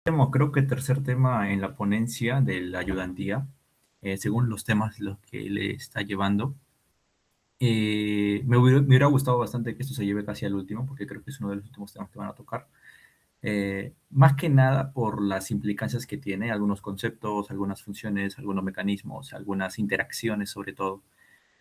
Creo que tercer tema en la ponencia de la ayudantía, según los temas los que le está llevando. Me hubiera gustado bastante que esto se lleve casi al último, porque creo que es uno de los últimos temas que van a tocar. Más que nada por las implicancias que tiene, algunos conceptos, algunas funciones, algunos mecanismos, algunas interacciones sobre todo.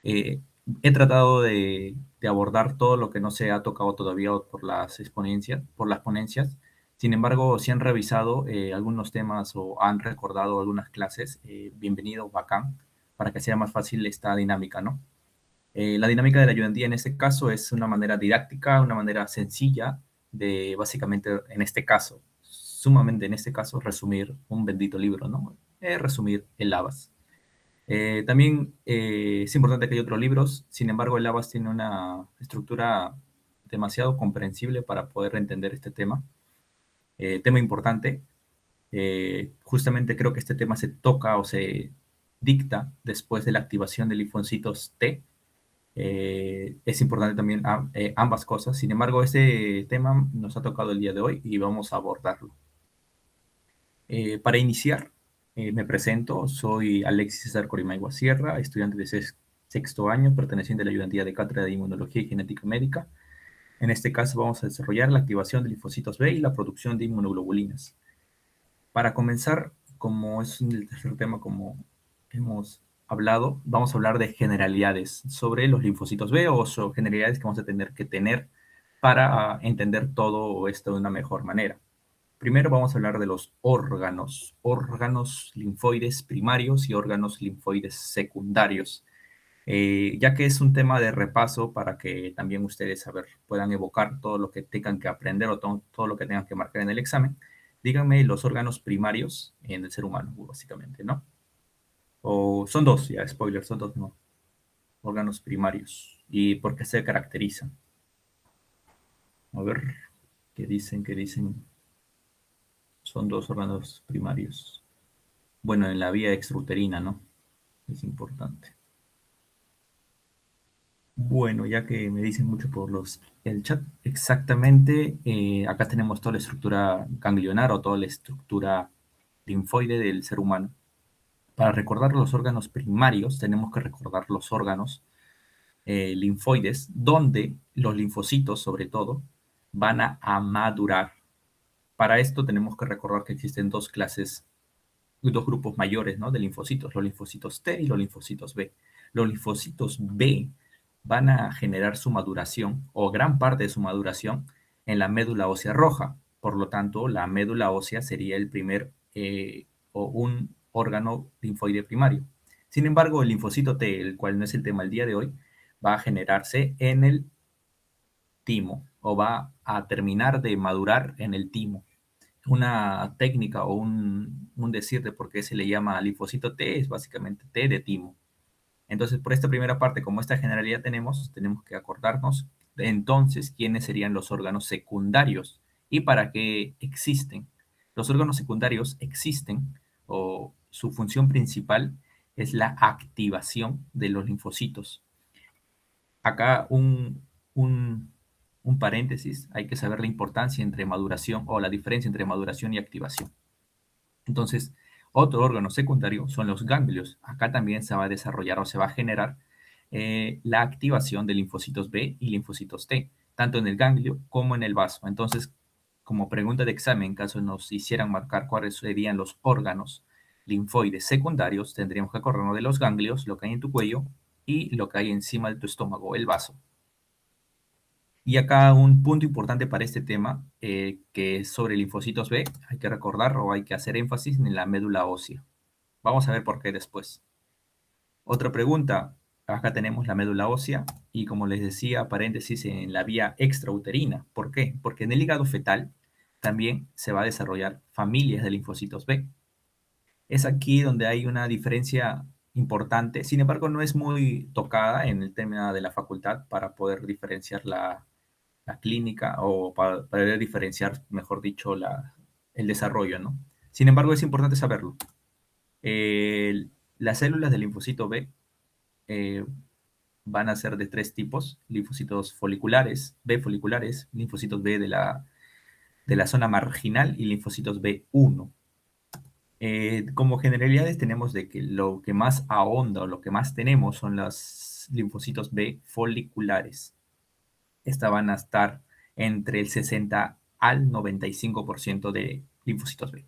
Eh, He tratado de abordar todo lo que no se ha tocado todavía por las exponencias, por las ponencias. Sin embargo, si han revisado algunos temas o han recordado algunas clases, bienvenido, bacán, para que sea más fácil esta dinámica, ¿no? La dinámica de la ayudantía en este caso es una manera didáctica, una manera sencilla de básicamente, en este caso, sumamente en este caso, resumir un bendito libro, ¿no? Resumir el Lavas. También es importante que hay otros libros, sin embargo, el Lavas tiene una estructura demasiado comprensible para poder entender este tema. Tema importante. Justamente creo que este tema se toca o se dicta después de la activación de linfocitos T. Es importante también ambas cosas. Sin embargo, este tema nos ha tocado el día de hoy y vamos a abordarlo. Para iniciar, me presento, soy Alexis César Corimaigua Sierra, estudiante de sexto año, perteneciente a la ayudantía de Cátedra de Inmunología y Genética Médica. En este caso vamos a desarrollar la activación de linfocitos B y la producción de inmunoglobulinas. Para comenzar, como es el tercer tema, como hemos hablado, vamos a hablar de generalidades sobre los linfocitos B o sobre generalidades que vamos a tener que tener para entender todo esto de una mejor manera. Primero vamos a hablar de los órganos linfoides primarios y órganos linfoides secundarios, ya que es un tema de repaso para que también ustedes, puedan evocar todo lo que tengan que aprender o todo lo que tengan que marcar en el examen. Díganme los órganos primarios en el ser humano, básicamente, ¿no? O son dos, ya, spoiler, son dos, no. Órganos primarios. ¿Y por qué se caracterizan? A ver, ¿qué dicen? ¿Qué dicen? Son dos órganos primarios. Bueno, en la vía extrauterina, ¿no? Es importante. Bueno, ya que me dicen mucho por el chat, exactamente, acá tenemos toda la estructura ganglionar o toda la estructura linfoide del ser humano. Para recordar los órganos primarios, tenemos que recordar los órganos linfoides, donde los linfocitos, sobre todo, van a madurar. Para esto tenemos que recordar que existen dos clases, dos grupos mayores, ¿no?, de linfocitos, los linfocitos T y los linfocitos B. Los linfocitos B van a generar su maduración o gran parte de su maduración en la médula ósea roja. Por lo tanto, la médula ósea sería el primer o un órgano linfoide primario. Sin embargo, el linfocito T, el cual no es el tema del día de hoy, va a generarse en el timo o va a terminar de madurar en el timo. Una técnica o un decir de por qué se le llama linfocito T es básicamente T de timo. Entonces, por esta primera parte, como esta generalidad tenemos que acordarnos de entonces quiénes serían los órganos secundarios y para qué existen. Los órganos secundarios existen o su función principal es la activación de los linfocitos. Acá un paréntesis, hay que saber la importancia entre maduración o la diferencia entre maduración y activación. Entonces, otro órgano secundario son los ganglios. Acá también se va a desarrollar o se va a generar la activación de linfocitos B y linfocitos T, tanto en el ganglio como en el vaso. Entonces, como pregunta de examen, en caso nos hicieran marcar cuáles serían los órganos linfoides secundarios, tendríamos que acordarnos de los ganglios, lo que hay en tu cuello, y lo que hay encima de tu estómago, el vaso. Y acá un punto importante para este tema, que es sobre linfocitos B, hay que recordar o hay que hacer énfasis en la médula ósea. Vamos a ver por qué después. Otra pregunta, acá tenemos la médula ósea y como les decía, paréntesis en la vía extrauterina. ¿Por qué? Porque en el hígado fetal también se va a desarrollar familias de linfocitos B. Es aquí donde hay una diferencia importante, sin embargo no es muy tocada en el tema de la facultad para poder diferenciar la clínica o para poder diferenciar, mejor dicho, el desarrollo, ¿no? Sin embargo, es importante saberlo. Las células del linfocito B eh, van a ser de tres tipos: linfocitos foliculares, B foliculares, linfocitos B de de la zona marginal y linfocitos B1. Como generalidades tenemos de que lo que más ahonda o lo que más tenemos son los linfocitos B foliculares. Estas van a estar entre el 60 al 95% de linfocitos B.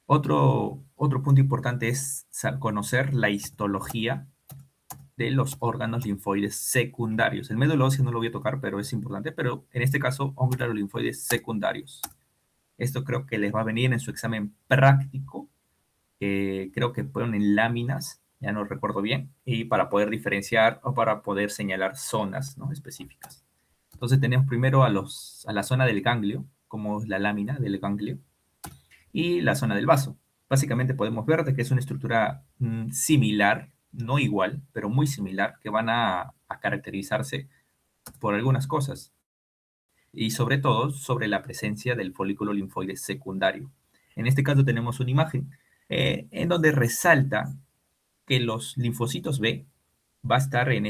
Otro punto importante es conocer la histología de los órganos linfoides secundarios. El médulo óseo no lo voy a tocar, pero es importante, pero en este caso, órganos linfoides secundarios. Esto creo que les va a venir en su examen práctico, creo que ponen láminas, ya no recuerdo bien, y para poder diferenciar o para poder señalar zonas, ¿no?, específicas. Entonces tenemos primero a la zona del ganglio, como es la lámina del ganglio, y la zona del vaso. Básicamente podemos ver de que es una estructura similar, no igual, pero muy similar, que van a caracterizarse por algunas cosas, y sobre todo sobre la presencia del folículo linfoide secundario. En este caso tenemos una imagen en donde resalta que los linfocitos B va a estar en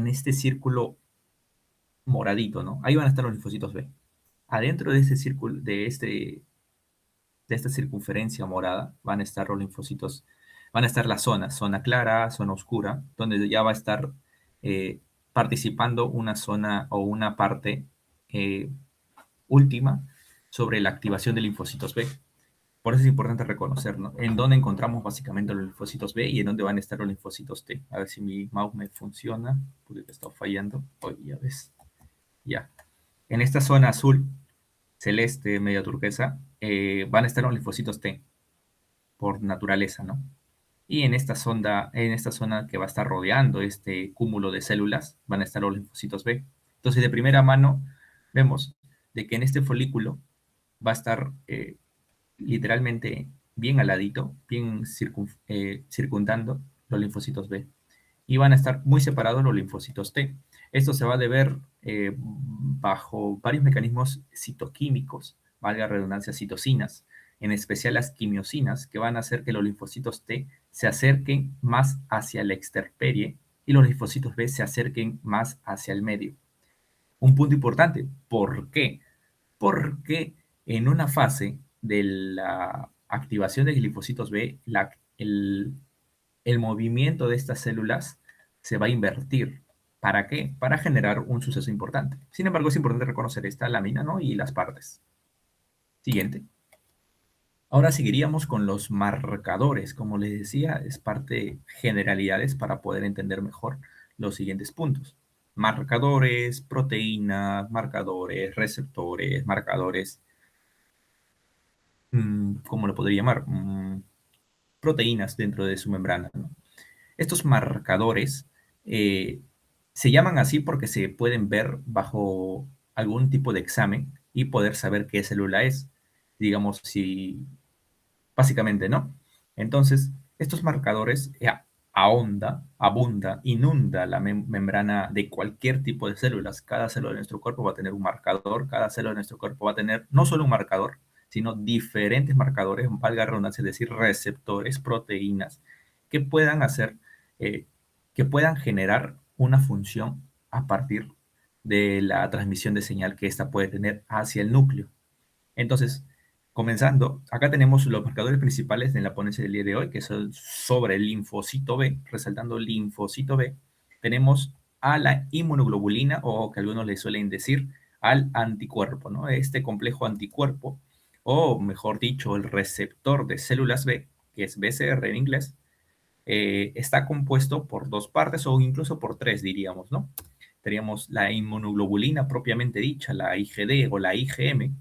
este círculo moradito, ¿no? Ahí van a estar los linfocitos B. Adentro de este círculo, de esta circunferencia morada, van a estar los linfocitos, van a estar las zonas, zona clara, zona oscura, donde ya va a estar participando una zona o una parte eh, última sobre la activación de linfocitos B. Por eso es importante reconocer, ¿no?, en dónde encontramos básicamente los linfocitos B y en dónde van a estar los linfocitos T. A ver si mi mouse me funciona, porque me está fallando. Oye, ya ves. Ya. En esta zona azul, celeste, media turquesa, van a estar los linfocitos T, por naturaleza, ¿no? Y en esta zona que va a estar rodeando este cúmulo de células, van a estar los linfocitos B. Entonces, de primera mano, vemos de que en este folículo va a estar literalmente bien aladito, bien circundando los linfocitos B. Y van a estar muy separados los linfocitos T. Esto se va a deber bajo varios mecanismos citoquímicos, valga la redundancia, citocinas, en especial las quimiosinas, que van a hacer que los linfocitos T se acerquen más hacia la extraperie y los linfocitos B se acerquen más hacia el medio. Un punto importante, ¿por qué? Porque en una fase de la activación de linfocitos B, el movimiento de estas células se va a invertir. ¿Para qué? Para generar un suceso importante. Sin embargo, es importante reconocer esta lámina, ¿no?, y las partes. Siguiente. Ahora seguiríamos con los marcadores. Como les decía, es parte de generalidades para poder entender mejor los siguientes puntos. Marcadores, proteínas, marcadores, receptores, marcadores, ¿cómo lo podría llamar? Proteínas dentro de su membrana, ¿no? Estos marcadores se llaman así porque se pueden ver bajo algún tipo de examen y poder saber qué célula es. Digamos, si básicamente, ¿no? Entonces, estos marcadores inunda la membrana de cualquier tipo de células. Cada célula de nuestro cuerpo va a tener un marcador, cada célula de nuestro cuerpo va a tener no solo un marcador, sino diferentes marcadores, valga la redundancia, es decir, receptores, proteínas, que puedan hacer, eh, que puedan generar una función a partir de la transmisión de señal que ésta puede tener hacia el núcleo. Entonces, comenzando, acá tenemos los marcadores principales en la ponencia del día de hoy, que son sobre el linfocito B, resaltando linfocito B. Tenemos a la inmunoglobulina, o que algunos le suelen decir, al anticuerpo, ¿no? Este complejo anticuerpo, o mejor dicho, el receptor de células B, que es BCR en inglés, está compuesto por dos partes o incluso por tres, diríamos, ¿no? Teníamos la inmunoglobulina propiamente dicha, la IgD o la IgM,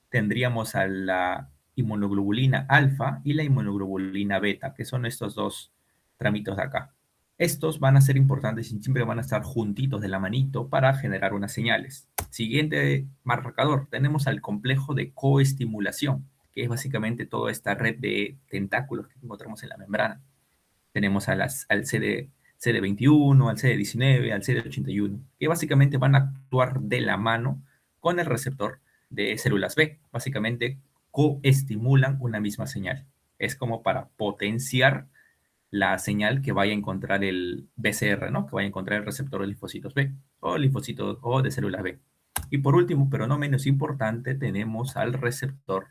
tendríamos a la inmunoglobulina alfa y la inmunoglobulina beta, que son estos dos tramitos de acá. Estos van a ser importantes y siempre van a estar juntitos de la manito para generar unas señales. Siguiente marcador, tenemos al complejo de coestimulación, que es básicamente toda esta red de tentáculos que encontramos en la membrana. Tenemos al CD21, al CD19, al CD81, que básicamente van a actuar de la mano con el receptor de células B. Básicamente coestimulan una misma señal. Es como para potenciar la señal que vaya a encontrar el BCR, ¿no?, que vaya a encontrar el receptor de linfocitos B o linfocitos o de células B. Y por último, pero no menos importante, tenemos al receptor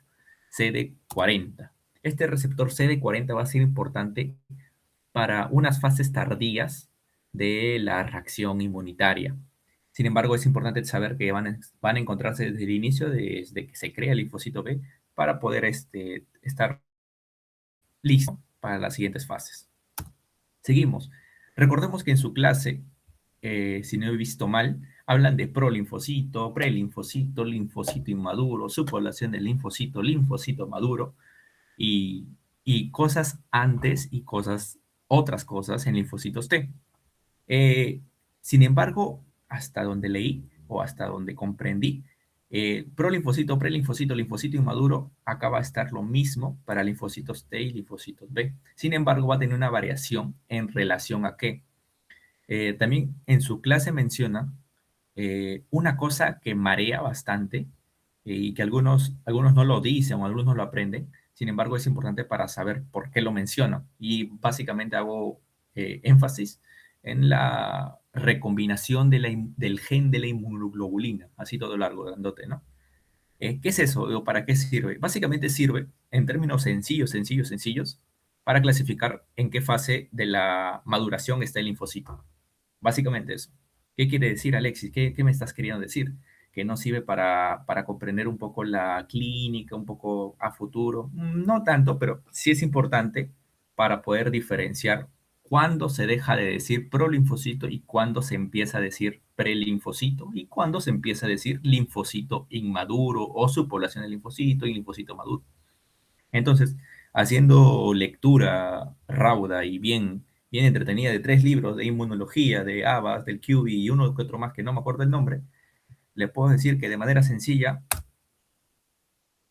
CD40. Este receptor CD40 va a ser importante para unas fases tardías de la reacción inmunitaria. Sin embargo, es importante saber que van a encontrarse desde el inicio, desde que se crea el linfocito B, para poder estar listo para las siguientes fases. Seguimos. Recordemos que en su clase, si no he visto mal, hablan de prolinfocito, prelinfocito, linfocito inmaduro, subpoblación del linfocito, linfocito maduro y, y cosas antes y otras cosas en linfocitos T. Eh, Sin embargo, hasta donde leí o hasta donde comprendí, prolinfocito, prelinfocito, linfocito inmaduro acaba de estar lo mismo para linfocitos T y linfocitos B. Sin embargo, va a tener una variación en relación a qué. También en su clase menciona una cosa que marea bastante y que algunos no lo dicen o algunos no lo aprenden. Sin embargo, es importante para saber por qué lo menciono. Y básicamente hago énfasis en la recombinación del gen de la inmunoglobulina, así todo largo, grandote, ¿no? ¿Qué es eso o para qué sirve? Básicamente sirve, en términos sencillos, para clasificar en qué fase de la maduración está el linfocito. Básicamente eso. ¿Qué quiere decir, Alexis? ¿Qué me estás queriendo decir? Que no sirve para comprender un poco la clínica, un poco a futuro. No tanto, pero sí es importante para poder diferenciar cuándo se deja de decir prolinfocito y cuándo se empieza a decir prelinfocito y cuándo se empieza a decir linfocito inmaduro o subpoblación de linfocito y linfocito maduro. Entonces, haciendo lectura rauda y bien entretenida de 3 libros de inmunología, de Abbas, del QB y uno que otro más que no me acuerdo el nombre, le puedo decir que de manera sencilla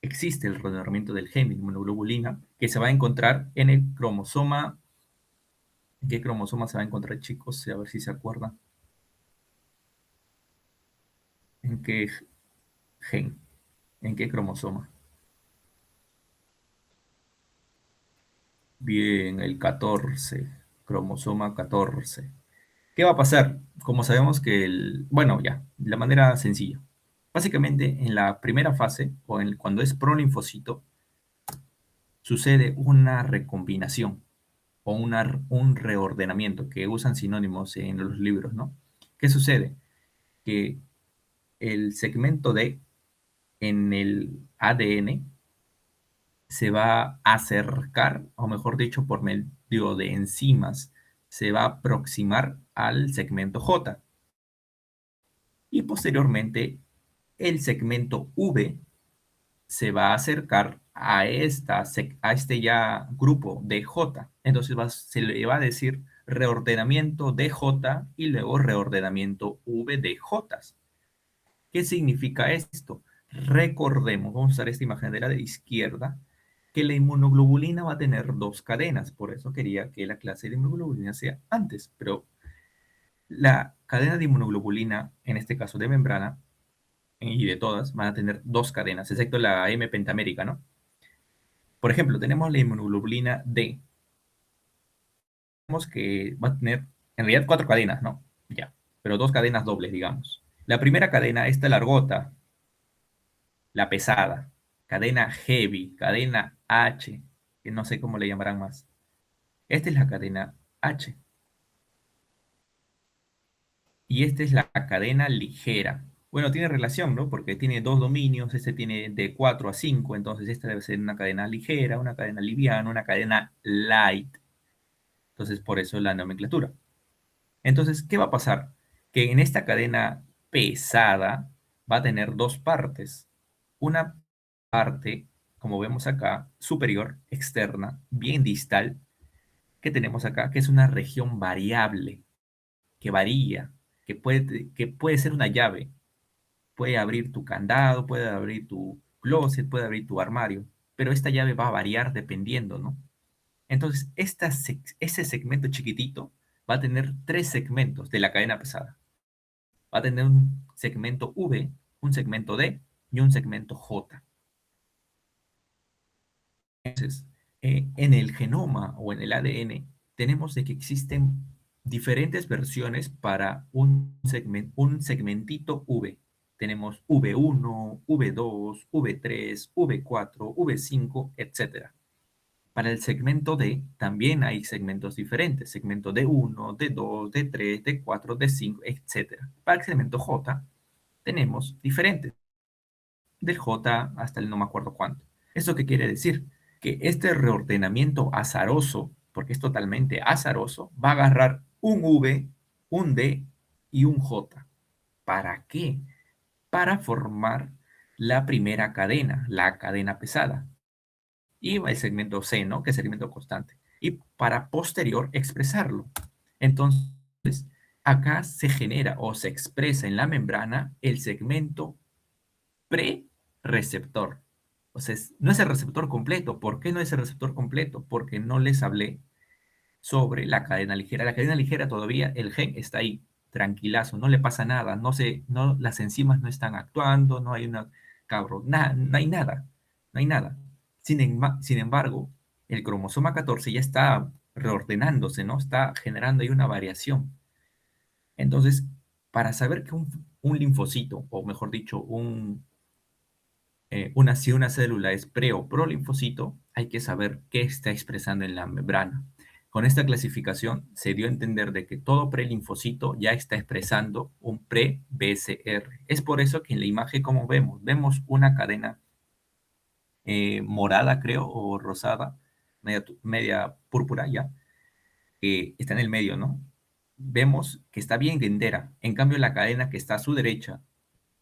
existe el reordenamiento del gen de inmunoglobulina que se va a encontrar en el cromosoma. ¿En qué cromosoma se va a encontrar, chicos? A ver si se acuerdan. ¿En qué gen? ¿En qué cromosoma? Bien, el 14, cromosoma 14. ¿Qué va a pasar? Como sabemos que bueno, ya, de la manera sencilla. Básicamente, en la primera fase, cuando es prolinfocito, sucede una recombinación o un reordenamiento, que usan sinónimos en los libros, ¿no? ¿Qué sucede? Que el segmento D en el ADN se va a acercar, o mejor dicho, por medio de enzimas, se va a aproximar al segmento J. Y posteriormente el segmento V se va a acercar a este ya grupo de J. Entonces se le va a decir reordenamiento de J y luego reordenamiento V de J. ¿Qué significa esto? Recordemos, vamos a usar esta imagen de la de izquierda, que la inmunoglobulina va a tener 2 cadenas. Por eso quería que la clase de inmunoglobulina sea antes, pero la cadena de inmunoglobulina, en este caso de membrana, y de todas, van a tener 2 cadenas, excepto la M pentamérica, ¿no? Por ejemplo, tenemos la inmunoglobulina D. Vemos que va a tener, en realidad, 4 cadenas, ¿no? Ya, pero 2 cadenas dobles, digamos. La primera cadena, esta largota, la pesada, cadena heavy, cadena H, que no sé cómo le llamarán más. Esta es la cadena H. Y esta es la cadena ligera. Bueno, tiene relación, ¿no? Porque tiene 2 dominios, este tiene de 4 a 5, entonces esta debe ser una cadena ligera, una cadena liviana, una cadena light. Entonces, por eso la nomenclatura. Entonces, ¿qué va a pasar? Que en esta cadena pesada va a tener 2 partes. Una parte, como vemos acá, superior, externa, bien distal, que tenemos acá, que es una región variable, que varía, que puede ser una llave. Puede abrir tu candado, puede abrir tu closet, puede abrir tu armario, pero esta llave va a variar dependiendo, ¿no? Entonces, ese segmento chiquitito va a tener 3 segmentos de la cadena pesada. Va a tener un segmento V, un segmento D y un segmento J. Entonces, en el genoma o en el ADN tenemos de que existen diferentes versiones para un segmentito V. tenemos V1, V2, V3, V4, V5, etcétera. Para el segmento D también hay segmentos diferentes, segmento D1, D2, D3, D4, D5, etcétera. Para el segmento J tenemos diferentes, del J hasta el no me acuerdo cuánto. ¿Esto qué quiere decir? Que este reordenamiento azaroso, porque es totalmente azaroso, va a agarrar un V, un D y un J. ¿Para qué? Para formar la primera cadena, la cadena pesada, y el segmento C, ¿no? Que es el segmento constante. Y para posterior expresarlo. Entonces, acá se genera o se expresa en la membrana el segmento pre-receptor. O sea, no es el receptor completo. ¿Por qué no es el receptor completo? Porque no les hablé sobre la cadena ligera. La cadena ligera todavía, el gen está ahí, tranquilazo, no le pasa nada, no, las enzimas no están actuando, no hay una, cabrón, no hay nada, no hay nada. Sin embargo, el cromosoma 14 ya está reordenándose, ¿no? Está generando ahí una variación. Entonces, para saber que un linfocito, o mejor dicho, si una célula es pre o prolinfocito, hay que saber qué está expresando en la membrana. Con esta clasificación se dio a entender de que todo prelinfocito ya está expresando un pre-BCR. Es por eso que en la imagen, como vemos una cadena morada, creo, o rosada, media púrpura ya, que está en el medio, ¿no? Vemos que está bien entera. En cambio, la cadena que está a su derecha,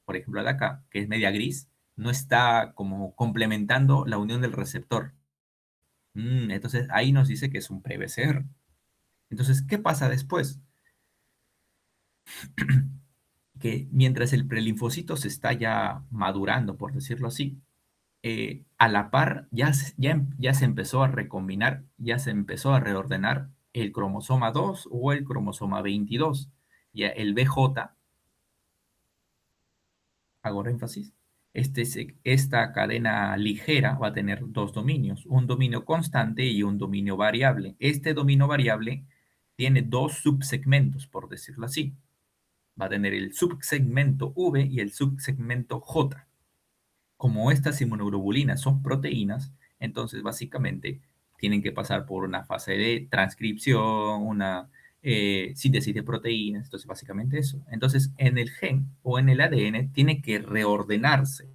por ejemplo, la de acá, que es media gris, no está como complementando la unión del receptor. Entonces ahí nos dice que es un pre-BCR. Entonces, ¿qué pasa después? Que mientras el prelinfocito se está ya madurando, por decirlo así, a la par ya se empezó a recombinar, ya se empezó a reordenar el cromosoma 2 o el cromosoma 22. Ya el BJ, hago énfasis, esta cadena ligera va a tener dos dominios, un dominio constante y un dominio variable. Este dominio variable tiene dos subsegmentos, por decirlo así. Va a tener el subsegmento V y el subsegmento J. Como estas inmunoglobulinas son proteínas, entonces básicamente tienen que pasar por una fase de transcripción, una síntesis de proteínas, entonces básicamente eso. Entonces en el gen o en el ADN tiene que reordenarse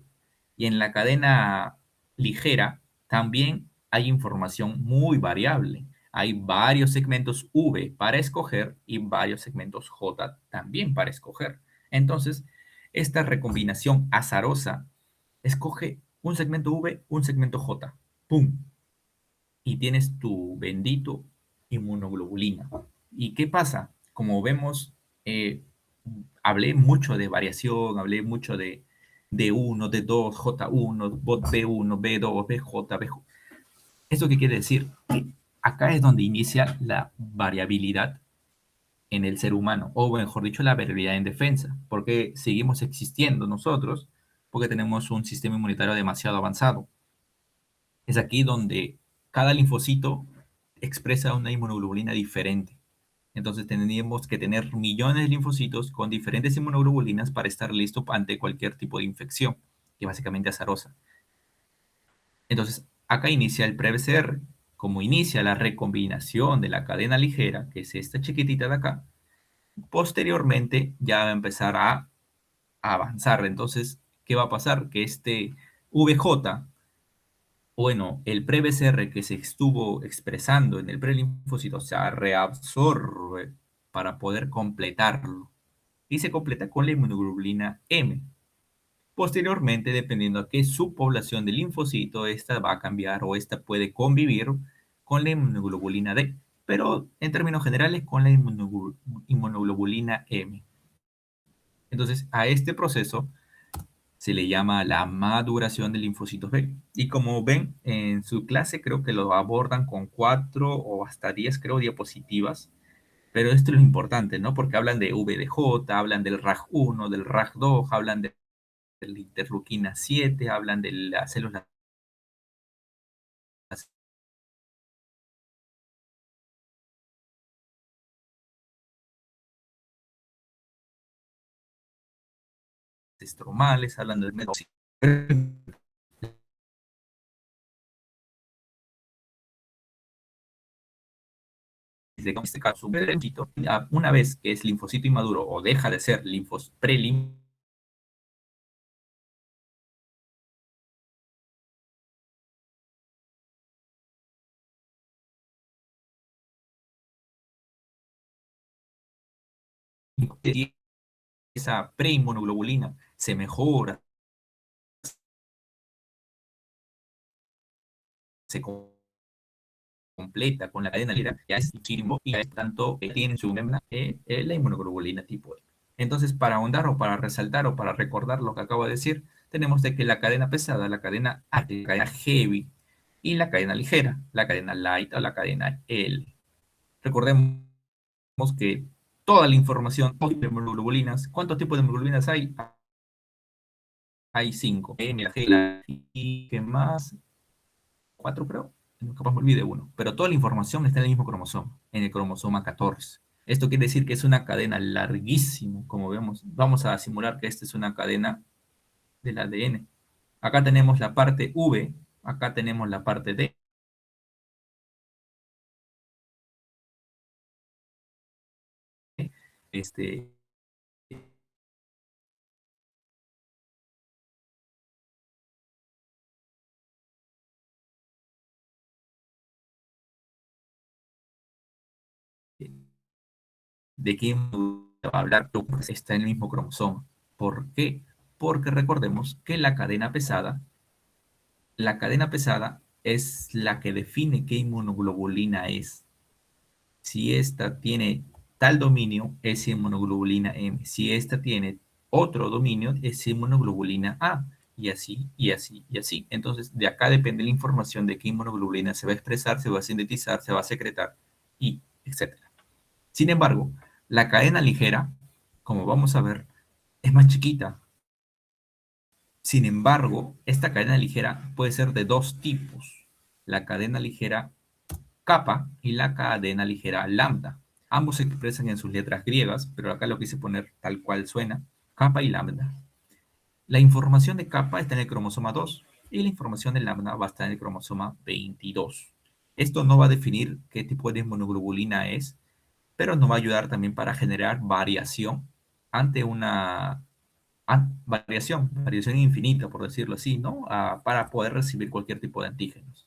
y en la cadena ligera también hay información muy variable. Hay varios segmentos V para escoger y varios segmentos J también para escoger. Entonces, esta recombinación azarosa escoge un segmento V, un segmento J. ¡Pum! Y tienes tu bendito inmunoglobulina. ¿Y qué pasa? Como vemos, eh, hablé mucho de variación, hablé mucho de D1, D2, J1, B1, B2, BJ, BJ. ¿Eso qué quiere decir? Que acá es donde inicia la variabilidad en el ser humano, o mejor dicho, la variabilidad en defensa, porque seguimos existiendo nosotros, porque tenemos un sistema inmunitario demasiado avanzado. Es aquí donde cada linfocito expresa una inmunoglobulina diferente. Entonces tendríamos que tener millones de linfocitos con diferentes inmunoglobulinas para estar listo ante cualquier tipo de infección, que básicamente es azarosa. Entonces, acá inicia el pre-BCR. Como inicia la recombinación de la cadena ligera, que es esta chiquitita de acá, posteriormente ya va a empezar a avanzar. Entonces, ¿qué va a pasar? Que este VJ, bueno, el pre-BCR que se estuvo expresando en el prelinfocito se reabsorbe para poder completarlo y se completa con la inmunoglobulina M. Posteriormente, dependiendo a qué subpoblación de linfocito, esta va a cambiar o esta puede convivir con la inmunoglobulina D, pero en términos generales con la inmunoglobulina M. Entonces, a este proceso se le llama la maduración de linfocitos B. Y como ven en su clase, creo que lo abordan con 4 o hasta 10, creo, diapositivas. Pero esto es lo importante, ¿no? Porque hablan de VDJ, hablan del RAG1, del RAG2, hablan de la interleuquina 7, hablan de las células estromales, hablan del método en este caso, una vez que es linfocito inmaduro o deja de ser prelinfocito, esa preinmunoglobulina se mejora, se completa con la cadena lira, ya es chimbo y es tanto tiene en su membrana la inmunoglobulina tipo E. Entonces, para ahondar o para resaltar o para recordar lo que acabo de decir, tenemos de que la cadena pesada, la cadena A, la cadena heavy y la cadena ligera, la cadena light o la cadena L. Recordemos que toda la información de inmunoglobulinas, ¿cuántos tipos de inmunoglobulinas hay? Hay cinco. Mira, y ¿qué más? Cuatro, creo. Capaz me olvide uno. Pero toda la información está en el mismo cromosoma, en el cromosoma 14. Esto quiere decir que es una cadena larguísima, como vemos. Vamos a simular que esta es una cadena del ADN. Acá tenemos la parte V, acá tenemos la parte D. Este, ¿de qué va a hablar? Está en el mismo cromosoma. ¿Por qué? Porque recordemos que la cadena pesada es la que define qué inmunoglobulina es. Si esta tiene tal dominio, es inmunoglobulina M. Si esta tiene otro dominio, es inmunoglobulina A. Y así, y así, y así. Entonces, de acá depende la información de qué inmunoglobulina se va a expresar, se va a sintetizar, se va a secretar, y etcétera. Sin embargo, la cadena ligera, como vamos a ver, es más chiquita. Sin embargo, esta cadena ligera puede ser de dos tipos. La cadena ligera kappa y la cadena ligera lambda. Ambos se expresan en sus letras griegas, pero acá lo quise poner tal cual suena, kappa y lambda. La información de kappa está en el cromosoma 2 y la información de lambda va a estar en el cromosoma 22. Esto no va a definir qué tipo de inmunoglobulina es, pero nos va a ayudar también para generar variación ante una variación infinita, por decirlo así, ¿no? Para poder recibir cualquier tipo de antígenos.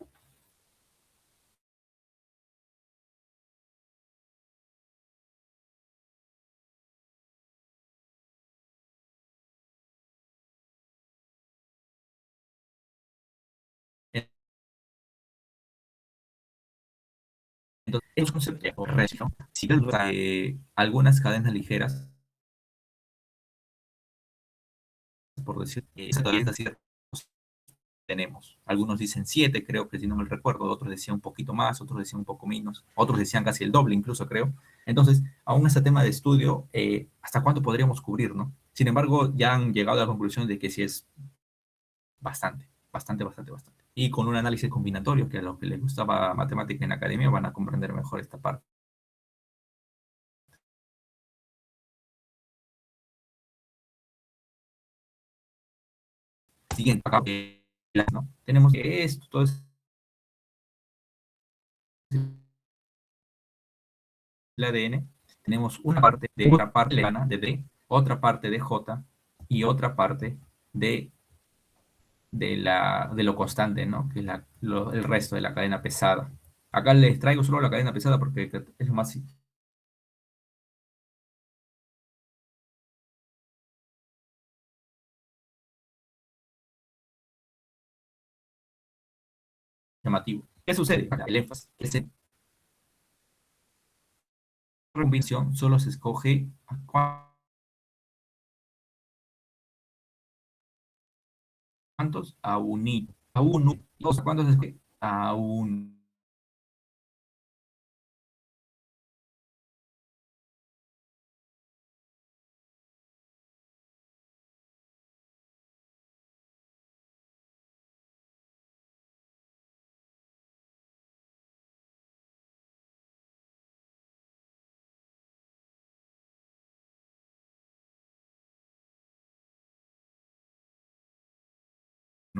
Entonces, es un concepto correcto. Si algunas cadenas ligeras, por decir, todavía es decir, tenemos. Algunos dicen 7, creo que si no me recuerdo, otros decían un poquito más, otros decían un poco menos, otros decían casi el doble, incluso creo. Entonces, aún este tema de estudio, ¿hasta cuánto podríamos cubrir, no? Sin embargo, ya han llegado a la conclusión de que sí es bastante, bastante, bastante, bastante. Y con un análisis combinatorio, que a los que les gustaba matemática en la academia van a comprender mejor esta parte. Siguiente, acá, ¿no? Tenemos esto, todo el ADN, tenemos una parte de otra parte de D, otra parte de J y otra parte de, de lo constante, ¿no? Que es el resto de la cadena pesada. Acá les traigo solo la cadena pesada porque es lo más llamativo. ¿Qué sucede? El énfasis. Combinación solo se escoge cuántos a unir. A uno. ¿Cuántos se escoge? A un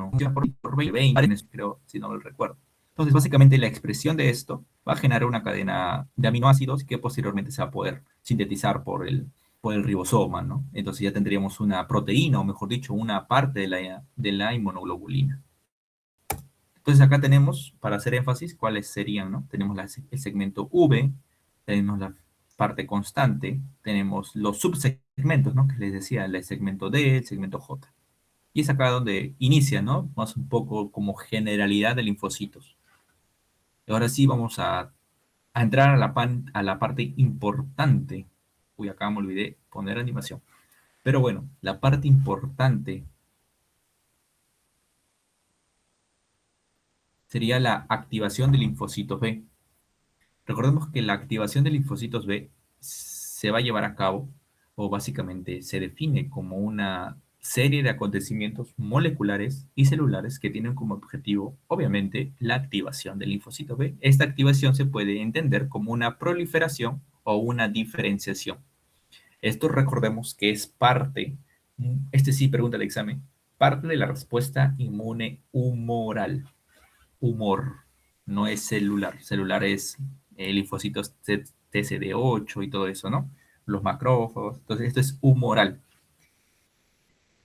por 20, creo, si no lo recuerdo. Entonces, básicamente la expresión de esto va a generar una cadena de aminoácidos que posteriormente se va a poder sintetizar por el ribosoma, ¿no? Entonces ya tendríamos una proteína, o mejor dicho, una parte de la inmunoglobulina. Entonces acá tenemos, para hacer énfasis, cuáles serían, ¿no? Tenemos el segmento V, tenemos la parte constante, tenemos los subsegmentos, ¿no? Que les decía, el segmento D, el segmento J. Y es acá donde inicia, ¿no? Más un poco como generalidad de linfocitos. Y ahora sí vamos a entrar a a la parte importante. Uy, acá me olvidé poner animación. Pero bueno, la parte importante sería la activación de linfocitos B. Recordemos que la activación de linfocitos B se va a llevar a cabo, o básicamente se define como una serie de acontecimientos moleculares y celulares que tienen como objetivo, obviamente, la activación del linfocito B. Esta activación se puede entender como una proliferación o una diferenciación. Esto recordemos que es parte, este sí pregunta el examen, parte de la respuesta inmune humoral. Humor, no es celular. Celular es linfocitos TCD8 y todo eso, ¿no? Los macrófagos. Entonces, esto es humoral.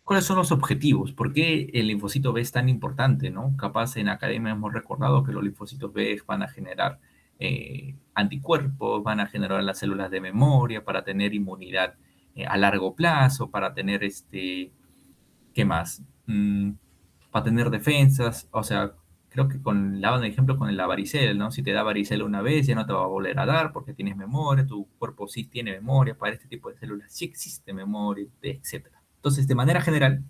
¿Cuáles son los objetivos? ¿Por qué el linfocito B es tan importante, no? Capaz en academia hemos recordado que los linfocitos B van a generar anticuerpos, van a generar las células de memoria para tener inmunidad a largo plazo, para tener ¿qué más? Para tener defensas, o sea, creo que daban el ejemplo con la varicela, ¿no? Si te da varicela una vez, ya no te va a volver a dar porque tienes memoria, tu cuerpo sí tiene memoria, para este tipo de células sí existe memoria, etcétera. Entonces, de manera general,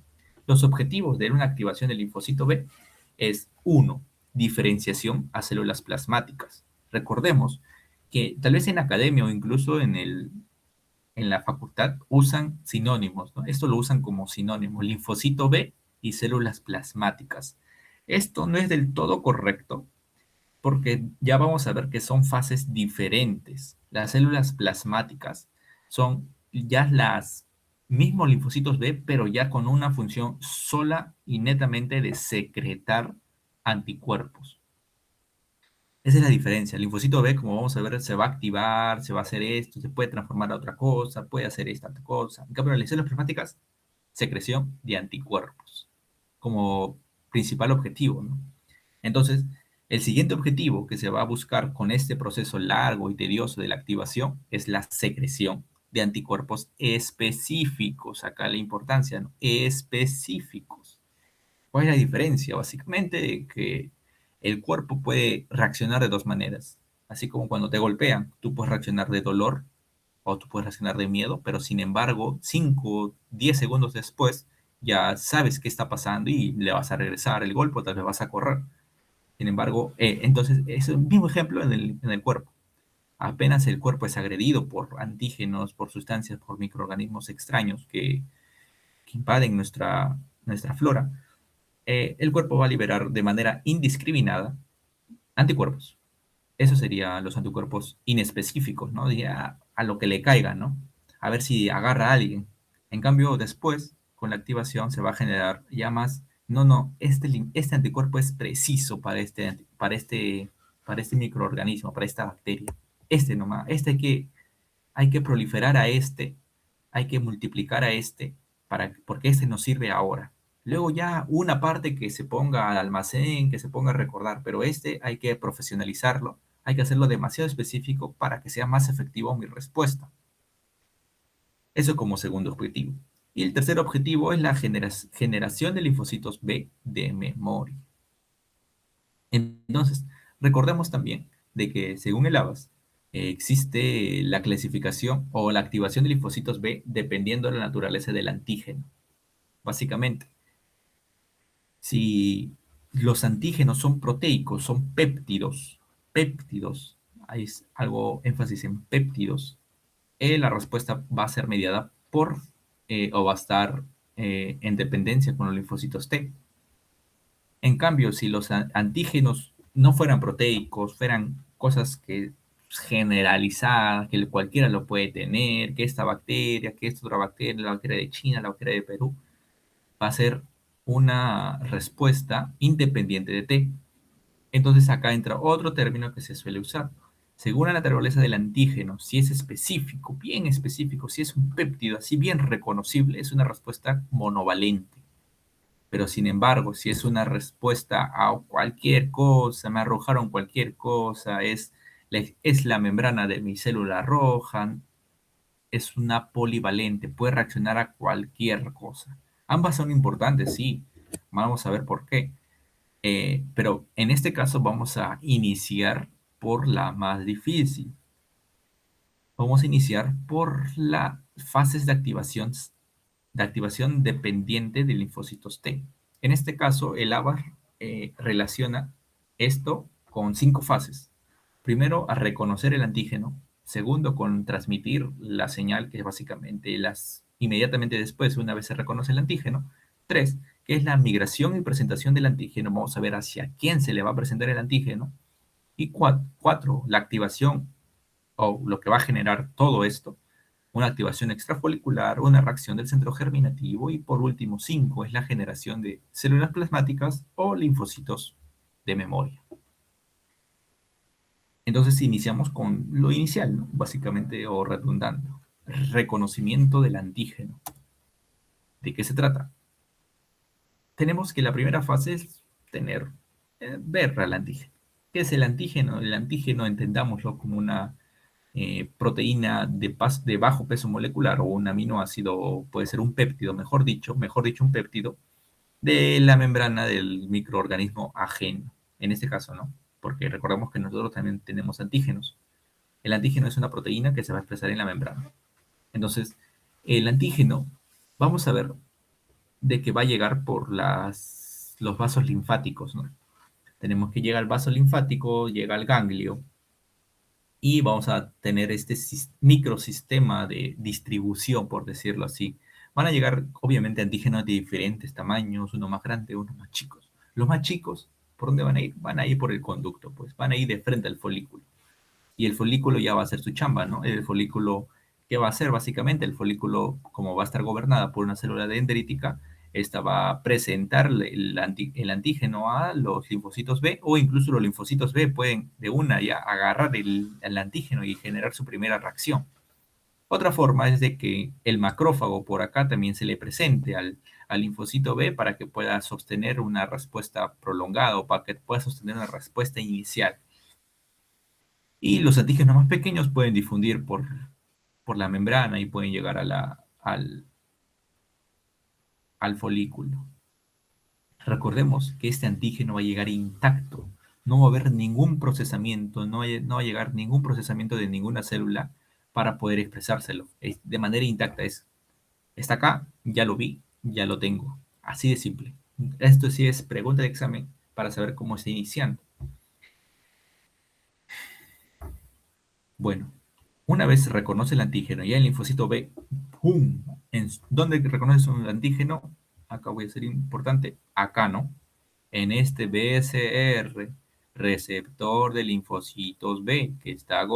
los objetivos de una activación del linfocito B es, uno, diferenciación a células plasmáticas. Recordemos que tal vez en academia o incluso en la facultad usan sinónimos, ¿no? Esto lo usan como sinónimo, linfocito B y células plasmáticas. Esto no es del todo correcto porque ya vamos a ver que son fases diferentes. Las células plasmáticas son ya las mismos linfocitos B, pero ya con una función sola y netamente de secretar anticuerpos. Esa es la diferencia. El linfocito B, como vamos a ver, se va a activar, se va a hacer esto, se puede transformar a otra cosa, puede hacer esta otra cosa. En cambio, las células plasmáticas, secreción de anticuerpos como principal objetivo, ¿no? Entonces, el siguiente objetivo que se va a buscar con este proceso largo y tedioso de la activación es la secreción de anticuerpos específicos. Acá la importancia, ¿no? Específicos. ¿Cuál es la diferencia? Básicamente que el cuerpo puede reaccionar de dos maneras. Así como cuando te golpean, tú puedes reaccionar de dolor o tú puedes reaccionar de miedo, pero sin embargo, 5, 10 segundos después, ya sabes qué está pasando y le vas a regresar el golpe o tal vez vas a correr. Sin embargo, entonces es el mismo ejemplo en el cuerpo. Apenas el cuerpo es agredido por antígenos, por sustancias, por microorganismos extraños que invaden nuestra flora, el cuerpo va a liberar de manera indiscriminada anticuerpos. Eso serían los anticuerpos inespecíficos, ¿no? A lo que le caiga, ¿no? A ver si agarra a alguien. En cambio, después, con la activación, se va a generar ya más, no, no, este anticuerpo es preciso para este microorganismo, para esta bacteria. Este nomás, hay que proliferar a este, hay que multiplicar a este, porque este nos sirve ahora. Luego ya una parte que se ponga al almacén, que se ponga a recordar, pero este hay que profesionalizarlo, hay que hacerlo demasiado específico para que sea más efectivo mi respuesta. Eso como segundo objetivo. Y el tercer objetivo es la generación de linfocitos B de memoria. Entonces, recordemos también de que según el ABAS, existe la clasificación o la activación de linfocitos B dependiendo de la naturaleza del antígeno. Básicamente, si los antígenos son proteicos, son péptidos, hay algo énfasis en péptidos, la respuesta va a ser mediada por o va a estar en dependencia con los linfocitos T. En cambio, si los antígenos no fueran proteicos, fueran cosas que generalizadas, que cualquiera lo puede tener, que esta bacteria, que esta otra bacteria, la bacteria de China, la bacteria de Perú, va a ser una respuesta independiente de T. Entonces acá entra otro término que se suele usar. Según la naturaleza del antígeno, si es específico, bien específico, si es un péptido así bien reconocible, es una respuesta monovalente. Pero sin embargo, si es una respuesta a cualquier cosa, me arrojaron cualquier cosa, es la membrana de mi célula roja, es una polivalente, puede reaccionar a cualquier cosa. Ambas son importantes, sí. Vamos a ver por qué. Pero en este caso vamos a iniciar por la más difícil. Vamos a iniciar por las fases de activación dependiente de linfocitos T. En este caso, el ABAR relaciona esto con 5 fases. Primero, a reconocer el antígeno. Segundo, con transmitir la señal, que es básicamente inmediatamente después, una vez se reconoce el antígeno. 3, que es la migración y presentación del antígeno. Vamos a ver hacia quién se le va a presentar el antígeno. Y 4, la activación o lo que va a generar todo esto, una activación extrafolicular, una reacción del centro germinativo y por último 5 es la generación de células plasmáticas o linfocitos de memoria. Entonces iniciamos con lo inicial, ¿no? Básicamente o redundando. Reconocimiento del antígeno. ¿De qué se trata? Tenemos que la primera fase es ver al antígeno. ¿Qué es el antígeno? El antígeno entendámoslo como una proteína de bajo peso molecular o un aminoácido, o puede ser un péptido, mejor dicho, un péptido de la membrana del microorganismo ajeno, en este caso, ¿no? Porque recordemos que nosotros también tenemos antígenos. El antígeno es una proteína que se va a expresar en la membrana. Entonces, el antígeno, vamos a ver de que va a llegar por los vasos linfáticos, ¿no? Tenemos que llegar al vaso linfático, llega al ganglio, y vamos a tener este microsistema de distribución, por decirlo así. Van a llegar, obviamente, antígenos de diferentes tamaños, uno más grande, uno más chicos. Los más chicos, ¿por dónde van a ir? Van a ir por el conducto, pues van a ir de frente al folículo. Y el folículo ya va a hacer su chamba, ¿no? El folículo, ¿qué va a hacer básicamente? El folículo, como va a estar gobernada por una célula dendrítica, esta va a presentar el antígeno a los linfocitos B, o incluso los linfocitos B pueden de una ya agarrar el antígeno y generar su primera reacción. Otra forma es de que el macrófago por acá también se le presente al linfocito B para que pueda sostener una respuesta prolongada o para que pueda sostener una respuesta inicial. Y los antígenos más pequeños pueden difundir por la membrana y pueden llegar al folículo. Recordemos que este antígeno va a llegar intacto. No va a haber ningún procesamiento, no va a llegar ningún procesamiento de ninguna célula para poder expresárselo. De manera intacta está acá, ya lo vi, ya lo tengo. Así de simple. Esto sí es pregunta de examen para saber cómo está iniciando. Bueno, una vez se reconoce el antígeno y el linfocito B, ¡pum! ¿Dónde reconoces un antígeno? Acá voy a ser importante, acá, ¿no? En este BCR, receptor de linfocitos B, que está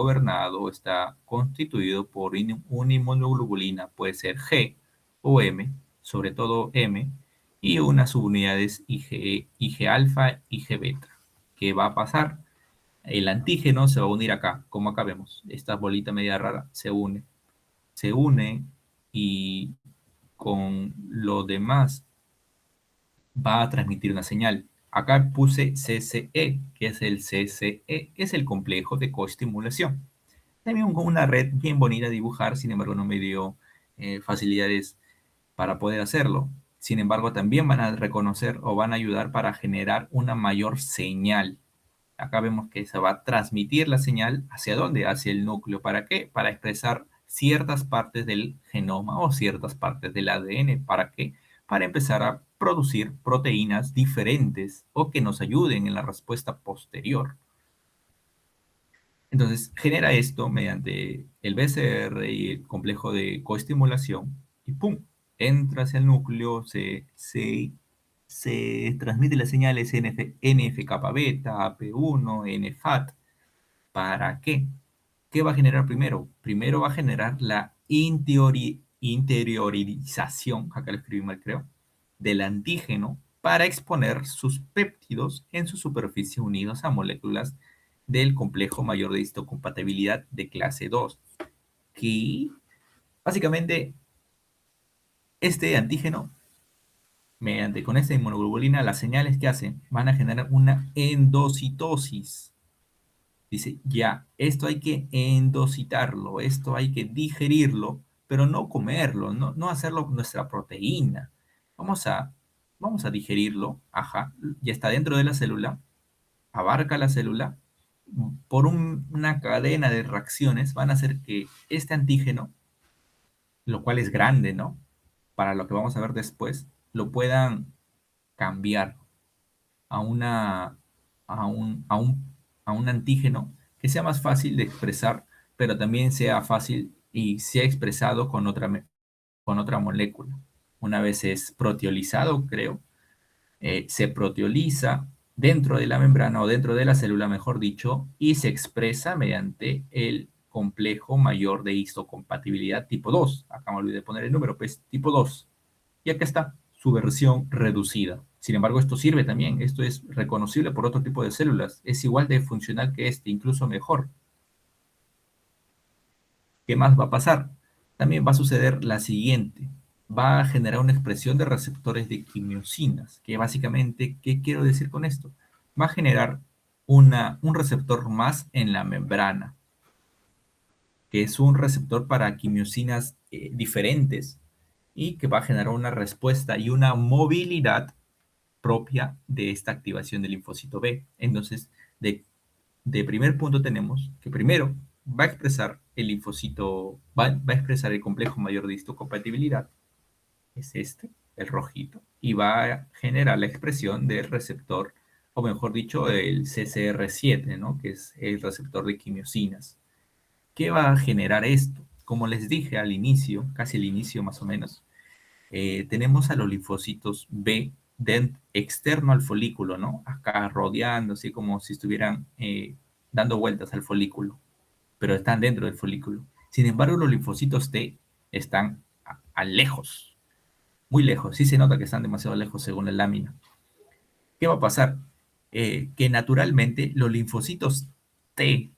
constituido por una inmunoglobulina, puede ser G o M, sobre todo M, y unas subunidades IG alfa y G beta. ¿Qué va a pasar? El antígeno se va a unir acá, como acá vemos, esta bolita media rara se une y con lo demás va a transmitir una señal. Acá puse CCE, que es el CCE, que es el complejo de coestimulación. También con una red bien bonita a dibujar, sin embargo no me dio facilidades para poder hacerlo. Sin embargo, también van a reconocer o van a ayudar para generar una mayor señal. Acá vemos que se va a transmitir la señal hacia dónde, hacia el núcleo. ¿Para qué? Para expresar ciertas partes del genoma o ciertas partes del ADN. ¿Para qué? Para empezar a producir proteínas diferentes o que nos ayuden en la respuesta posterior. Entonces, genera esto mediante el BCR y el complejo de coestimulación y ¡pum! Entra hacia el núcleo, se transmite las señales NF-kappa beta, AP1, NFAT. ¿Para qué? ¿Qué va a generar primero? Primero va a generar la interiorización, acá lo escribí mal creo, del antígeno para exponer sus péptidos en su superficie unidos a moléculas del complejo mayor de histocompatibilidad de clase 2, que básicamente este antígeno, mediante con esta inmunoglobulina, las señales que hacen van a generar una endocitosis. Dice, ya, esto hay que endocitarlo, esto hay que digerirlo, pero no comerlo, no hacerlo nuestra proteína. Vamos a, vamos a digerirlo, ajá, ya está dentro de la célula, abarca la célula, por una cadena de reacciones van a hacer que este antígeno, lo cual es grande, ¿no? Para lo que vamos a ver después, lo puedan cambiar a, una, a un antígeno que sea más fácil de expresar, pero también sea fácil y sea expresado con otra molécula. Una vez es proteolizado, creo, se proteoliza dentro de la membrana o dentro de la célula, mejor dicho, y se expresa mediante el complejo mayor de histocompatibilidad tipo 2. Acá me olvidé de poner el número, pues tipo 2. Y acá está su versión reducida. Sin embargo, esto sirve también, esto es reconocible por otro tipo de células, es igual de funcional que este, incluso mejor. ¿Qué más va a pasar? También va a suceder la siguiente. Va a generar una expresión de receptores de quimiosinas, que básicamente, ¿qué quiero decir con esto? Va a generar un receptor más en la membrana, que es un receptor para quimiosinas diferentes y que va a generar una respuesta y una movilidad propia de esta activación del linfocito B. Entonces, de primer punto tenemos que primero va a expresar el linfocito, va a expresar el complejo mayor de histocompatibilidad, es este, el rojito, y va a generar la expresión del receptor, o mejor dicho, el CCR7, ¿no? Que es el receptor de quimiosinas. ¿Qué va a generar esto? Como les dije al inicio, casi al inicio más o menos, tenemos a los linfocitos B externo al folículo, ¿no? Acá rodeando, así como si estuvieran dando vueltas al folículo, pero están dentro del folículo. Sin embargo, los linfocitos T están a lejos, muy lejos. Sí se nota que están demasiado lejos según la lámina. ¿Qué va a pasar? Que naturalmente los linfocitos T,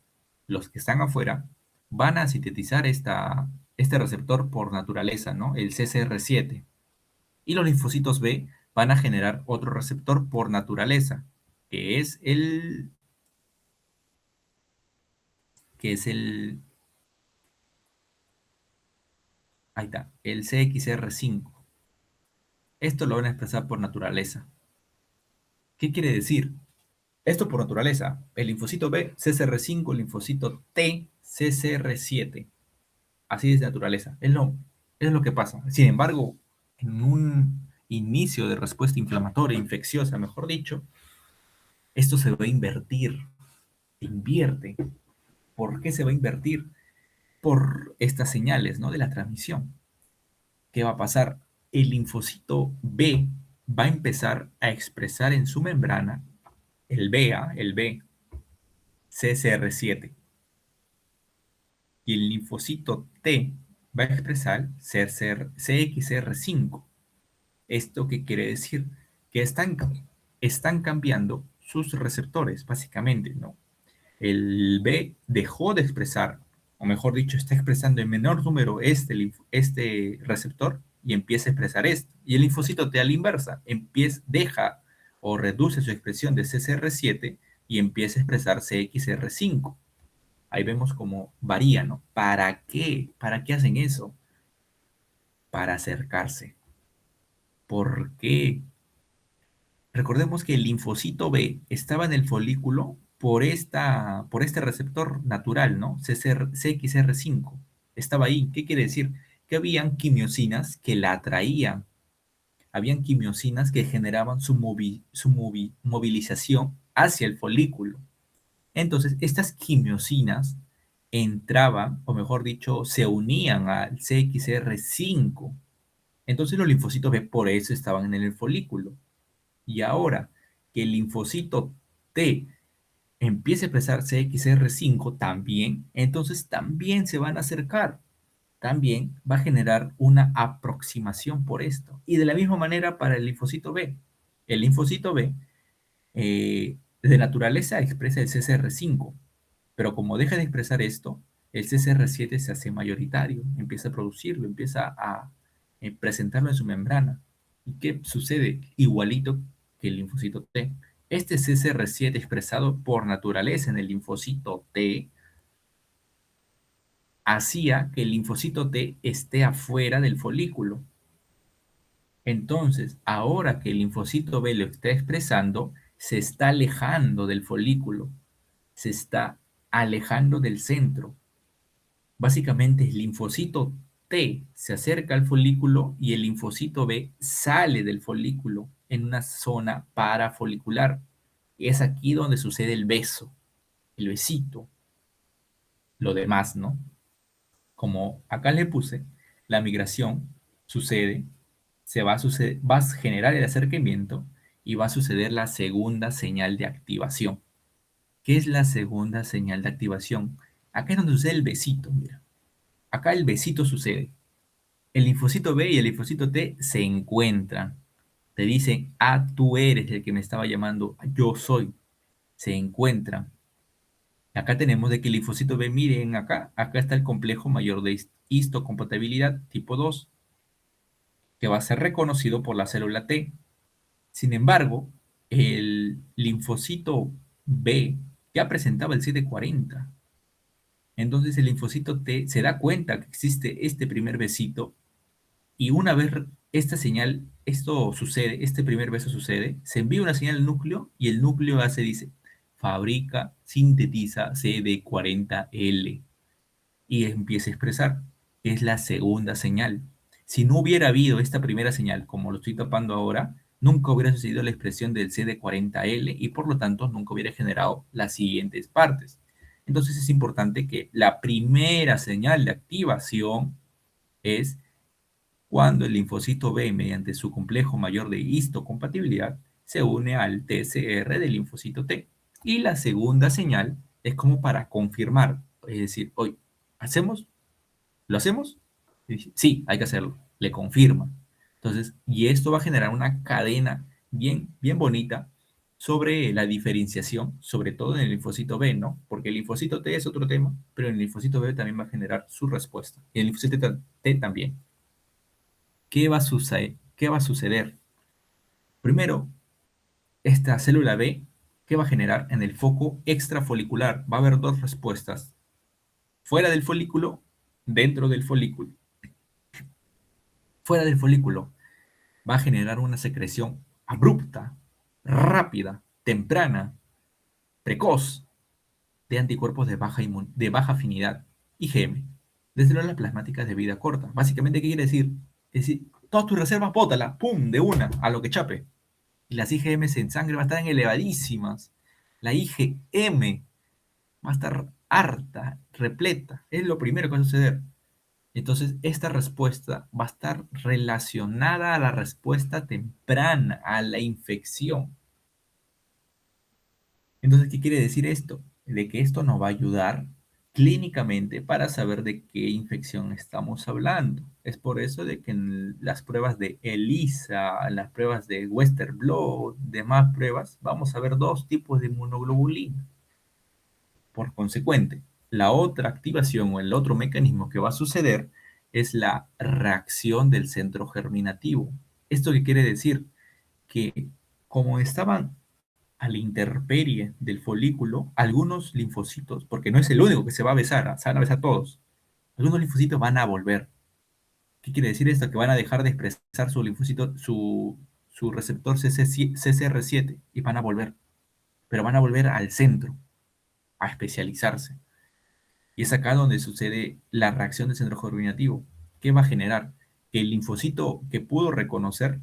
los que están afuera, van a sintetizar este receptor por naturaleza, ¿no? El CCR7. Y los linfocitos B van a generar otro receptor por naturaleza, que es que es el, ahí está, el CXR5. Esto lo van a expresar por naturaleza. ¿Qué quiere decir? Esto por naturaleza. El linfocito B, CCR5, el linfocito T, CCR7. Así es de naturaleza. Es lo que pasa. Sin embargo, en un inicio de respuesta inflamatoria, infecciosa, mejor dicho, esto se va a invertir, invierte. ¿Por qué se va a invertir? Por estas señales, ¿no? De la transmisión. ¿Qué va a pasar? El linfocito B va a empezar a expresar en su membrana el B, CCR7. Y el linfocito T va a expresar CXR5. ¿Esto qué quiere decir? Que están cambiando sus receptores, básicamente, ¿no? El B dejó de expresar, o mejor dicho, está expresando en menor número este receptor y empieza a expresar esto. Y el linfocito T a la inversa, deja o reduce su expresión de CCR7 y empieza a expresar CXR5. Ahí vemos cómo varía, ¿no? ¿Para qué? ¿Para qué hacen eso? Para acercarse. ¿Por qué? Recordemos que el linfocito B estaba en el folículo por este receptor natural, ¿no? CXR5. Estaba ahí. ¿Qué quiere decir? Que habían quimiosinas que la atraían. Habían quimiosinas que generaban movilización hacia el folículo. Entonces, estas quimiosinas entraban, o mejor dicho, se unían al CXR5. Entonces los linfocitos B por eso estaban en el folículo. Y ahora que el linfocito T empiece a expresar CXR5 también, entonces también se van a acercar. también va a generar una aproximación por esto. Y de la misma manera para el linfocito B. El linfocito B de naturaleza expresa el CCR5, pero como deja de expresar esto, el CCR7 se hace mayoritario, empieza a producirlo, empieza a presentarlo en su membrana. ¿Y qué sucede? Igualito que el linfocito T. Este CCR7 expresado por naturaleza en el linfocito T hacía que el linfocito T esté afuera del folículo. Entonces, ahora que el linfocito B lo está expresando, se está alejando del folículo, se está alejando del centro. Básicamente, el linfocito T se acerca al folículo y el linfocito B sale del folículo en una zona parafolicular. Es aquí donde sucede el beso, el besito, lo demás, ¿no? Como acá le puse, la migración sucede, va a generar el acercamiento y va a suceder la segunda señal de activación. ¿Qué es la segunda señal de activación? Acá es donde sucede el besito, mira. Acá el besito sucede. El linfocito B y el linfocito T se encuentran. Te dicen, ah, tú eres el que me estaba llamando, yo soy. Se encuentran. Acá tenemos de que el linfocito B, miren acá está el complejo mayor de histocompatibilidad tipo 2, que va a ser reconocido por la célula T. Sin embargo, el linfocito B ya presentaba el CD40. Entonces el linfocito T se da cuenta que existe este primer besito y una vez esta señal, esto sucede, este primer beso sucede, se envía una señal al núcleo y el núcleo dice, fabrica, sintetiza CD40L y empieza a expresar. Es la segunda señal. Si no hubiera habido esta primera señal, como lo estoy tapando ahora, nunca hubiera sucedido la expresión del CD40L y por lo tanto nunca hubiera generado las siguientes partes. Entonces es importante que la primera señal de activación es cuando el linfocito B, mediante su complejo mayor de histocompatibilidad, se une al TCR del linfocito T. Y la segunda señal es como para confirmar, es decir, hoy, ¿hacemos? ¿Lo hacemos? Y dice, sí, hay que hacerlo. Le confirma. Entonces, y esto va a generar una cadena bien bonita sobre la diferenciación, sobre todo en el linfocito B, ¿no? Porque el linfocito T es otro tema, pero el linfocito B también va a generar su respuesta. Y el linfocito T también. ¿Qué va a suceder? ¿Qué va a suceder? Primero, esta célula B, ¿qué va a generar en el foco extrafolicular? Va a haber dos respuestas. Fuera del folículo, dentro del folículo. Fuera del folículo va a generar una secreción abrupta, rápida, temprana, precoz de anticuerpos de baja afinidad, IgM, de células plasmáticas de vida corta. Básicamente, ¿qué quiere decir? Es decir, todas tus reservas, bótala, pum, de una, a lo que chape. Y las IgM en sangre van a estar elevadísimas. La IgM va a estar harta, repleta. Es lo primero que va a suceder. Entonces, esta respuesta va a estar relacionada a la respuesta temprana, a la infección. Entonces, ¿qué quiere decir esto? De que esto nos va a ayudar clínicamente para saber de qué infección estamos hablando. Es por eso de que en las pruebas de ELISA, las pruebas de Western blot, demás pruebas, vamos a ver dos tipos de inmunoglobulina. Por consecuente, la otra activación o el otro mecanismo que va a suceder es la reacción del centro germinativo. ¿Esto qué quiere decir? Que como estaban a la intemperie del folículo, algunos linfocitos, porque no es el único que se va a besar, se van a besar todos, algunos linfocitos van a volver. ¿Qué quiere decir esto? Que van a dejar de expresar su linfocito, su receptor CCR7 y van a volver, pero van a volver al centro, a especializarse. Y es acá donde sucede la reacción del centro germinativo. ¿Qué va a generar? Que el linfocito que pudo reconocer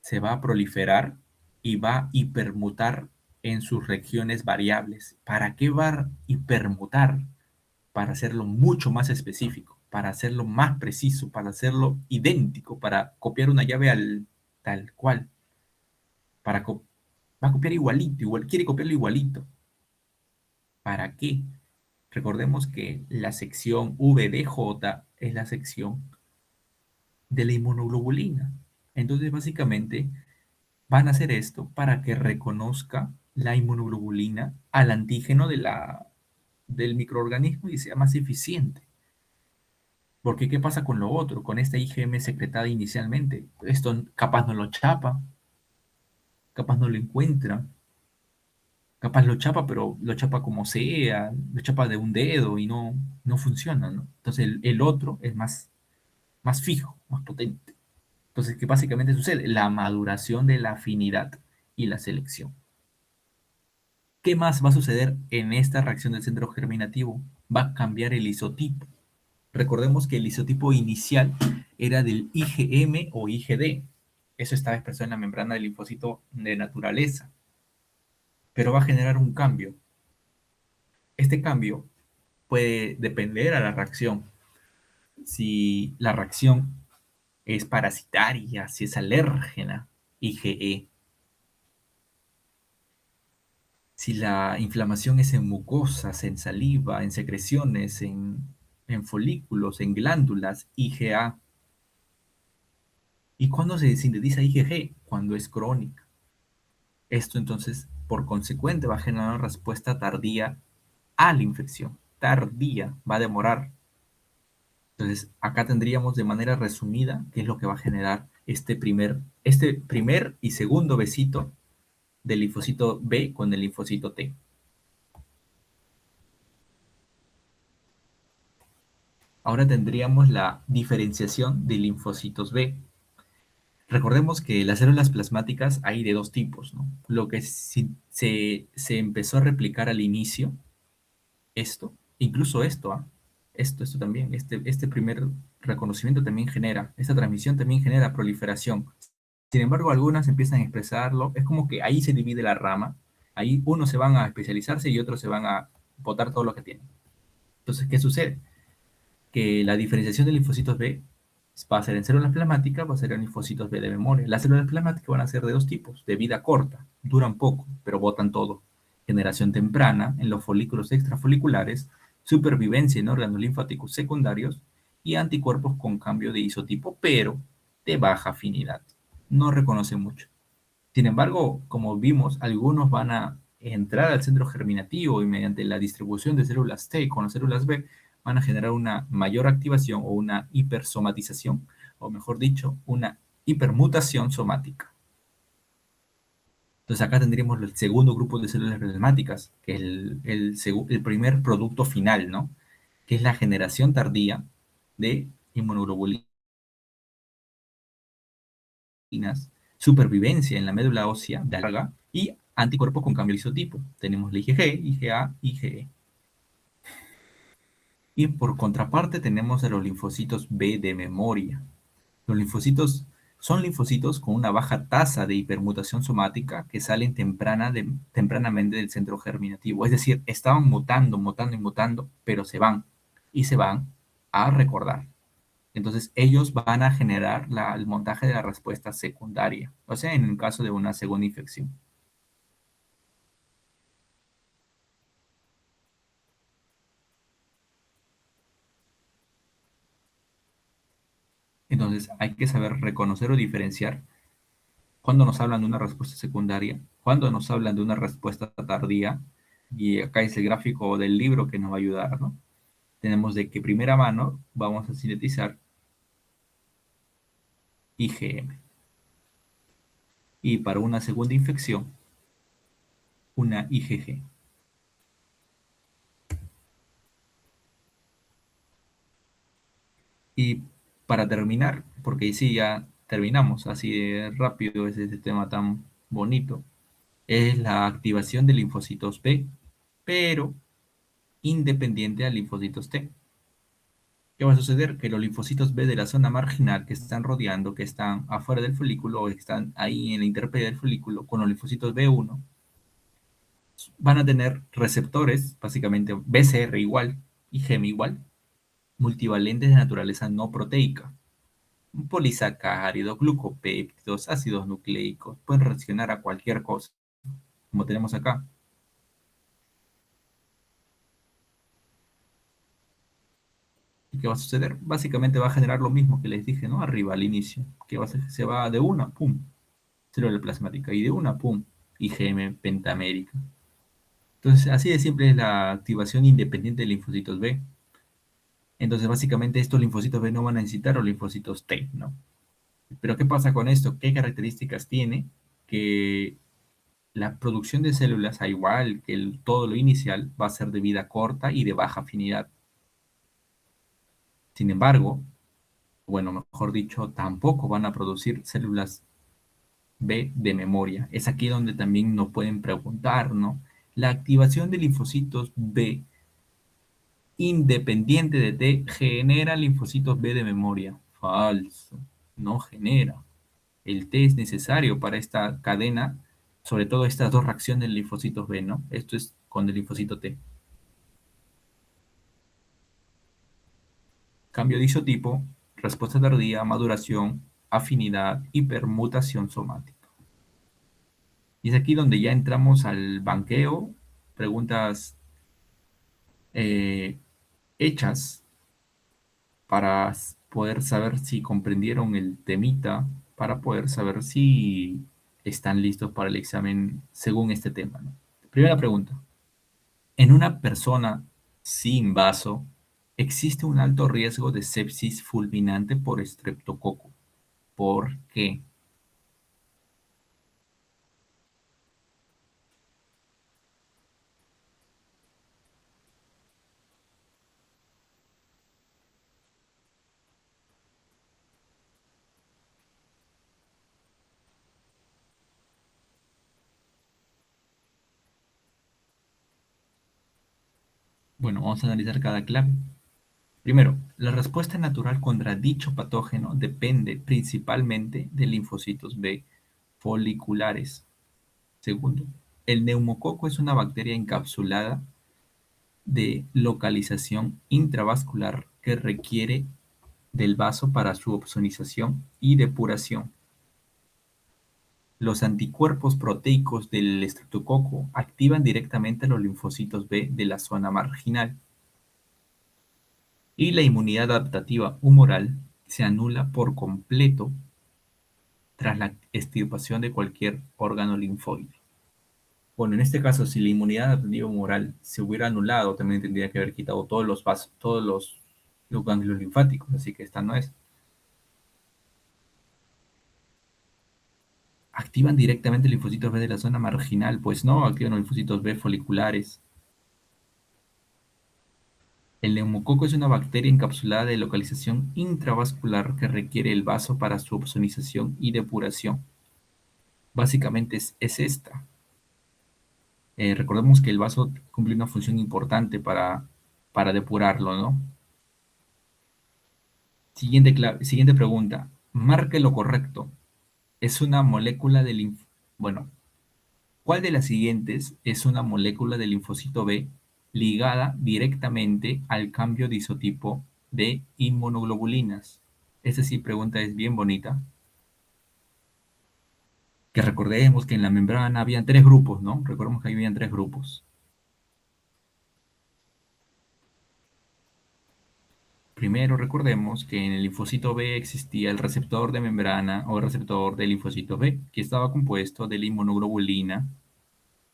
se va a proliferar y va a hipermutar en sus regiones variables. ¿Para qué va a hipermutar? Para hacerlo mucho más específico, para hacerlo más preciso, para hacerlo idéntico, para copiar una llave al tal cual. Para va a copiar igualito, quiere copiarlo igualito. ¿Para qué? Recordemos que la sección VDJ es la sección de la inmunoglobulina. Entonces, básicamente, van a hacer esto para que reconozca la inmunoglobulina al antígeno del microorganismo y sea más eficiente. Porque, ¿qué pasa con lo otro? Con esta IgM secretada inicialmente. Esto capaz no lo chapa, capaz no lo encuentra, capaz lo chapa, pero lo chapa como sea, lo chapa de un dedo y no funciona, ¿no? Entonces el otro es más fijo, más potente. Entonces, ¿qué básicamente sucede? La maduración de la afinidad y la selección. ¿Qué más va a suceder en esta reacción del centro germinativo? Va a cambiar el isotipo. Recordemos que el isotipo inicial era del IgM o IgD. Eso estaba expresado en la membrana del linfocito de naturaleza, pero va a generar un cambio. Este cambio puede depender a la reacción. Si la reacción es parasitaria, si es alérgena, IgE. Si la inflamación es en mucosas, en saliva, en secreciones, en folículos, en glándulas, IgA. ¿Y cuándo se sintetiza IgG? Cuando es crónica. Esto entonces, por consecuente, va a generar una respuesta tardía a la infección. Tardía, va a demorar. Entonces, acá tendríamos de manera resumida qué es lo que va a generar este primer y segundo besito del linfocito B con el linfocito T. Ahora tendríamos la diferenciación de linfocitos B. Recordemos que las células plasmáticas hay de dos tipos, ¿no? Lo que se empezó a replicar al inicio, esto, incluso esto, ¿ah? Esto también, este primer reconocimiento también genera, esta transmisión también genera proliferación. Sin embargo, algunas empiezan a expresarlo, es como que ahí se divide la rama, ahí unos se van a especializarse y otros se van a botar todo lo que tienen. Entonces, ¿qué sucede? Que la diferenciación de linfocitos B va a ser en células plasmáticas, va a ser en linfocitos B de memoria. Las células plasmáticas van a ser de dos tipos, de vida corta, duran poco, pero botan todo. Generación temprana en los folículos extrafoliculares, supervivencia en órganos linfáticos secundarios y anticuerpos con cambio de isotipo, pero de baja afinidad. No reconoce mucho. Sin embargo, como vimos, algunos van a entrar al centro germinativo y mediante la distribución de células T con las células B van a generar una mayor activación o una hipersomatización, o mejor dicho, una hipermutación somática. Entonces acá tendríamos el segundo grupo de células plasmáticas, que es el primer producto final, ¿no? Que es la generación tardía de inmunoglobulinas, supervivencia en la médula ósea de larga y anticuerpos con cambio de isotipo. Tenemos la IgG, IgA, IgE. Y por contraparte tenemos a los linfocitos B de memoria. Los linfocitos son linfocitos con una baja tasa de hipermutación somática que salen tempranamente del centro germinativo. Es decir, estaban mutando, mutando y mutando, pero se van y se van a recordar. Entonces ellos van a generar el montaje de la respuesta secundaria, o sea, en el caso de una segunda infección. Entonces hay que saber reconocer o diferenciar cuando nos hablan de una respuesta secundaria, cuando nos hablan de una respuesta tardía, y acá es el gráfico del libro que nos va a ayudar, ¿no? Tenemos de que primera mano vamos a sintetizar IgM. Y para una segunda infección, una IgG. Y para terminar, porque sí, ya terminamos, así de rápido es este tema tan bonito, es la activación de linfocitos B, pero independiente a linfocitos T. ¿Qué va a suceder? Que los linfocitos B de la zona marginal que están rodeando, que están afuera del folículo o que están ahí en la intemperie del folículo, con los linfocitos B1, van a tener receptores, básicamente BCR igual y GEM igual, multivalentes de naturaleza no proteica. Polisacáridos, glucopéptidos, ácidos nucleicos, pueden reaccionar a cualquier cosa, como tenemos acá. ¿Qué va a suceder? Básicamente va a generar lo mismo que les dije, ¿no? Arriba, al inicio. Que va a ser- se va de una, pum, célula plasmática. Y de una, pum, IgM pentamérica. Entonces, así de simple es la activación independiente de linfocitos B. Entonces, básicamente estos linfocitos B no van a necesitar los linfocitos T, ¿no? Pero ¿qué pasa con esto? ¿Qué características tiene? Que la producción de células, al igual que todo lo inicial, va a ser de vida corta y de baja afinidad. Sin embargo, bueno, mejor dicho, tampoco van a producir células B de memoria. Es aquí donde también nos pueden preguntar, ¿no? La activación de linfocitos B independiente de T genera linfocitos B de memoria. Falso, no genera. El T es necesario para esta cadena, sobre todo estas dos reacciones de linfocitos B, ¿no? Esto es con el linfocito T. Cambio de isotipo, respuesta tardía, maduración, afinidad y permutación somática. Y es aquí donde ya entramos al banqueo, preguntas eh, hechas para poder saber si comprendieron el temita, para poder saber si están listos para el examen según este tema, ¿no? Primera pregunta. En una persona sin vaso, existe un alto riesgo de sepsis fulminante por estreptococo. ¿Por qué? Bueno, vamos a analizar cada clave. Primero, la respuesta natural contra dicho patógeno depende principalmente de linfocitos B foliculares. Segundo, el neumococo es una bacteria encapsulada de localización intravascular que requiere del vaso para su opsonización y depuración. Los anticuerpos proteicos del estreptococo activan directamente los linfocitos B de la zona marginal y la inmunidad adaptativa humoral se anula por completo tras la extirpación de cualquier órgano linfoide. Bueno, en este caso, si la inmunidad adaptativa humoral se hubiera anulado, también tendría que haber quitado todos los vasos, todos los ganglios linfáticos, así que esta no es. ¿Activan directamente linfocitos B de la zona marginal? Pues no, activan los linfocitos B foliculares. El neumococo es una bacteria encapsulada de localización intravascular que requiere el vaso para su opsonización y depuración. Básicamente es esta. Recordemos que el vaso cumple una función importante para depurarlo, ¿no? Siguiente pregunta. Marque lo correcto. Es una molécula de Bueno, ¿cuál de las siguientes es una molécula de linfocito B ligada directamente al cambio de isotipo de inmunoglobulinas? Esta sí pregunta es bien bonita. Que recordemos que en la membrana habían tres grupos, ¿no? Recordemos que habían tres grupos. Primero recordemos que en el linfocito B existía el receptor de membrana o receptor del linfocito B, que estaba compuesto de la inmunoglobulina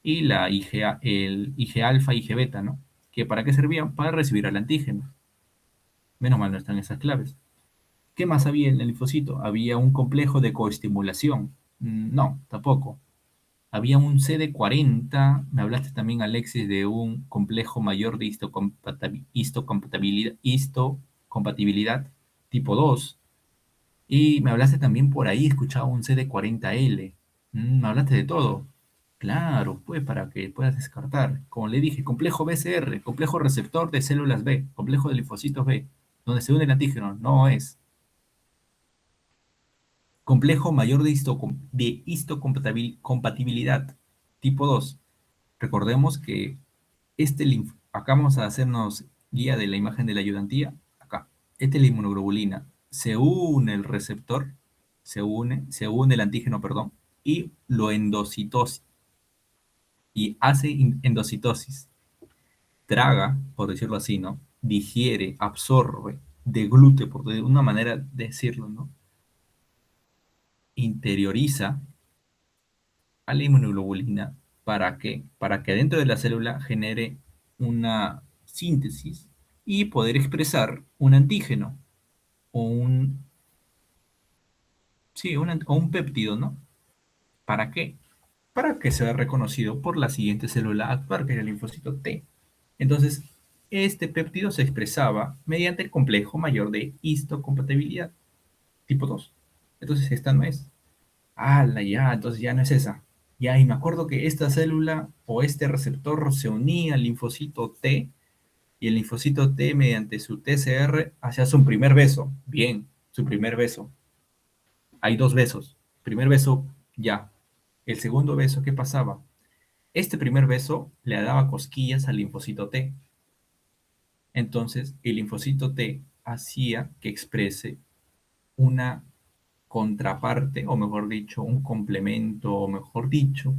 y la IgA, el Ig alfa y Ig beta, ¿no? ¿Que para qué servían? Para recibir al antígeno. Menos mal no están esas claves. ¿Qué más había en el linfocito? ¿Había un complejo de coestimulación? No, tampoco. Había un CD40, me hablaste también, Alexis, de un complejo mayor de histocompatibilidad tipo 2. Y me hablaste también por ahí, escuchaba un CD40L. Me hablaste de todo. Claro, pues para que puedas descartar. Como le dije, complejo BCR, complejo receptor de células B, complejo de linfocitos B, donde se une el antígeno, no es. Complejo mayor de histocompatibilidad, tipo 2. Recordemos que acá vamos a hacernos guía de la imagen de la ayudantía. Acá, esta es la inmunoglobulina. Se une el receptor, se une el antígeno, perdón, y lo endocitosis. Y hace endocitosis. Traga, por decirlo así, ¿no? Digiere, absorbe. deglute, por de una manera de decirlo, ¿no? Interioriza a la inmunoglobulina. ¿Para qué? Para que dentro de la célula genere una síntesis y poder expresar un antígeno o sí, o un péptido, ¿no? ¿Para qué? Para que sea reconocido por la siguiente célula a actuar, que es el linfocito T. Entonces, este péptido se expresaba mediante el complejo mayor de histocompatibilidad, tipo 2. Entonces, esta no es. ¡Hala, ya! Entonces ya no es esa. Ya, y me acuerdo que esta célula o este receptor se unía al linfocito T y el linfocito T mediante su TCR hacía su primer beso. Bien, su primer beso. Hay dos besos. Primer beso, ya. El segundo beso, ¿qué pasaba? Este primer beso le daba cosquillas al linfocito T. Entonces, el linfocito T hacía que exprese una contraparte, o mejor dicho, un complemento, o mejor dicho,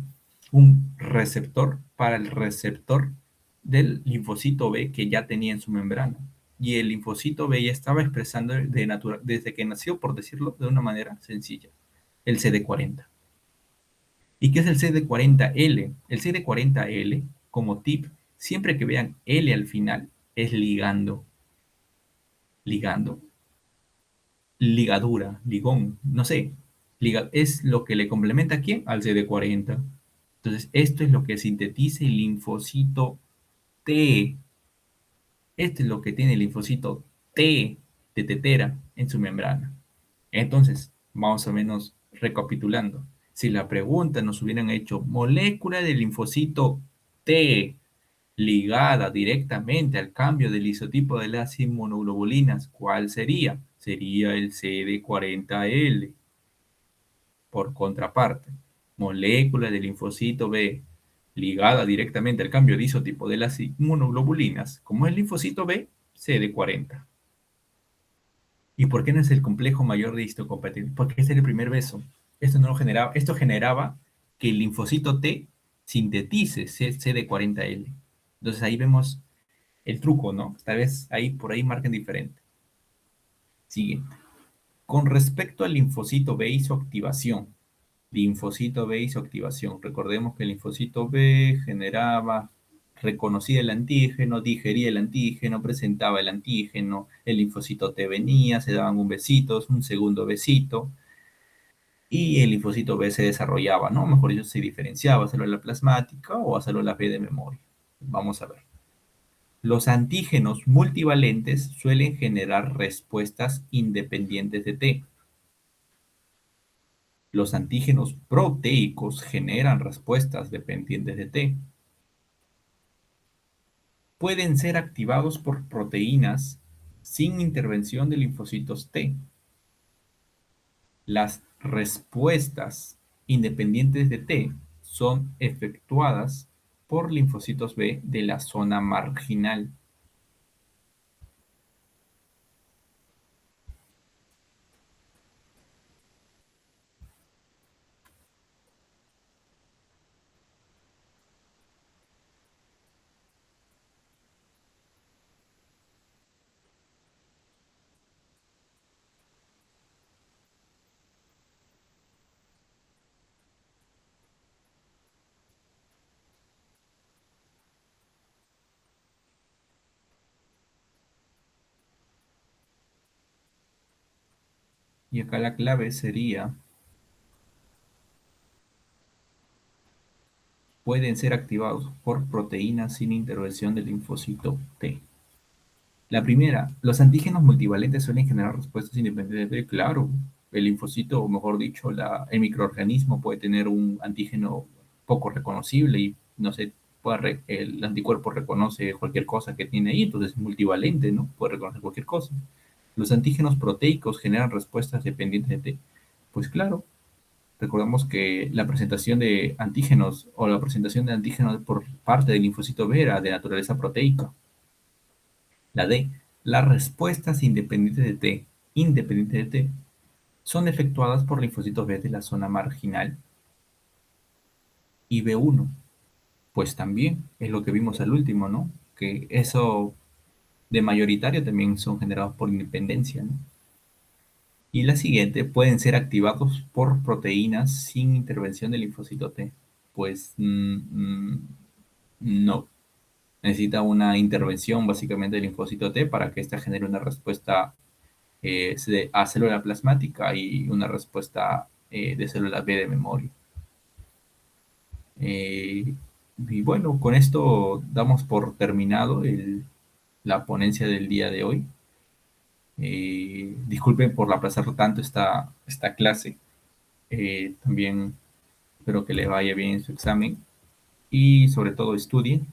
un receptor para el receptor del linfocito B que ya tenía en su membrana. Y el linfocito B ya estaba expresando desde que nació, por decirlo de una manera sencilla, el CD40. ¿Y qué es el CD40L? El CD40L, como tip, siempre que vean L al final, es ligando. Ligando, ligadura, ligón, no sé. Es lo que le complementa a quién? Al CD40. Entonces, esto es lo que sintetiza el linfocito T. Esto es lo que tiene el linfocito T de tetera en su membrana. Entonces, más o menos recapitulando, si la pregunta nos hubieran hecho molécula del linfocito T ligada directamente al cambio del isotipo de las inmunoglobulinas, ¿cuál sería? Sería el CD40L. Por contraparte, molécula del linfocito B ligada directamente al cambio de isotipo de las inmunoglobulinas, como es el linfocito B, CD40. ¿Y por qué no es el complejo mayor de histocompatibilidad? Porque este es el primer beso. Esto no lo generaba, esto generaba que el linfocito T sintetice CD40L. Entonces ahí vemos el truco, ¿no? Tal vez ahí por ahí marquen diferente. Siguiente. Con respecto al linfocito B y su activación. Linfocito B y su activación. Recordemos que el linfocito B generaba, reconocía el antígeno, digería el antígeno, presentaba el antígeno, el linfocito T venía, se daban un besito, un segundo besito, y el linfocito B se desarrollaba, ¿no? Mejor dicho, se diferenciaba a célula plasmática o a célula B de memoria. Vamos a ver. Los antígenos multivalentes suelen generar respuestas independientes de T. Los antígenos proteicos generan respuestas dependientes de T. Pueden ser activados por proteínas sin intervención de linfocitos T. Las respuestas independientes de T son efectuadas por linfocitos B de la zona marginal. Y acá la clave sería, pueden ser activados por proteínas sin intervención del linfocito T. La primera, los antígenos multivalentes suelen generar respuestas independientes de, claro, el linfocito, o mejor dicho, el microorganismo puede tener un antígeno poco reconocible y, no sé, el anticuerpo reconoce cualquier cosa que tiene ahí, entonces es multivalente, ¿no? Puede reconocer cualquier cosa. Los antígenos proteicos generan respuestas dependientes de T. Pues claro, recordamos que la presentación de antígenos o la presentación de antígenos por parte del linfocito B era de naturaleza proteica. La D, las respuestas independientes de T, son efectuadas por linfocitos B de la zona marginal. Y B1, pues también es lo que vimos al último, ¿no? Que eso de mayoritario también son generados por independencia, ¿no? Y la siguiente, pueden ser activados por proteínas sin intervención del linfocito T. Pues no. Necesita una intervención básicamente del linfocito T para que ésta genere una respuesta a célula plasmática y una respuesta de célula B de memoria. Eh, y bueno, con esto damos por terminado la ponencia del día de hoy. Disculpen por aplazar tanto esta clase. También espero que le vaya bien en su examen y sobre todo estudien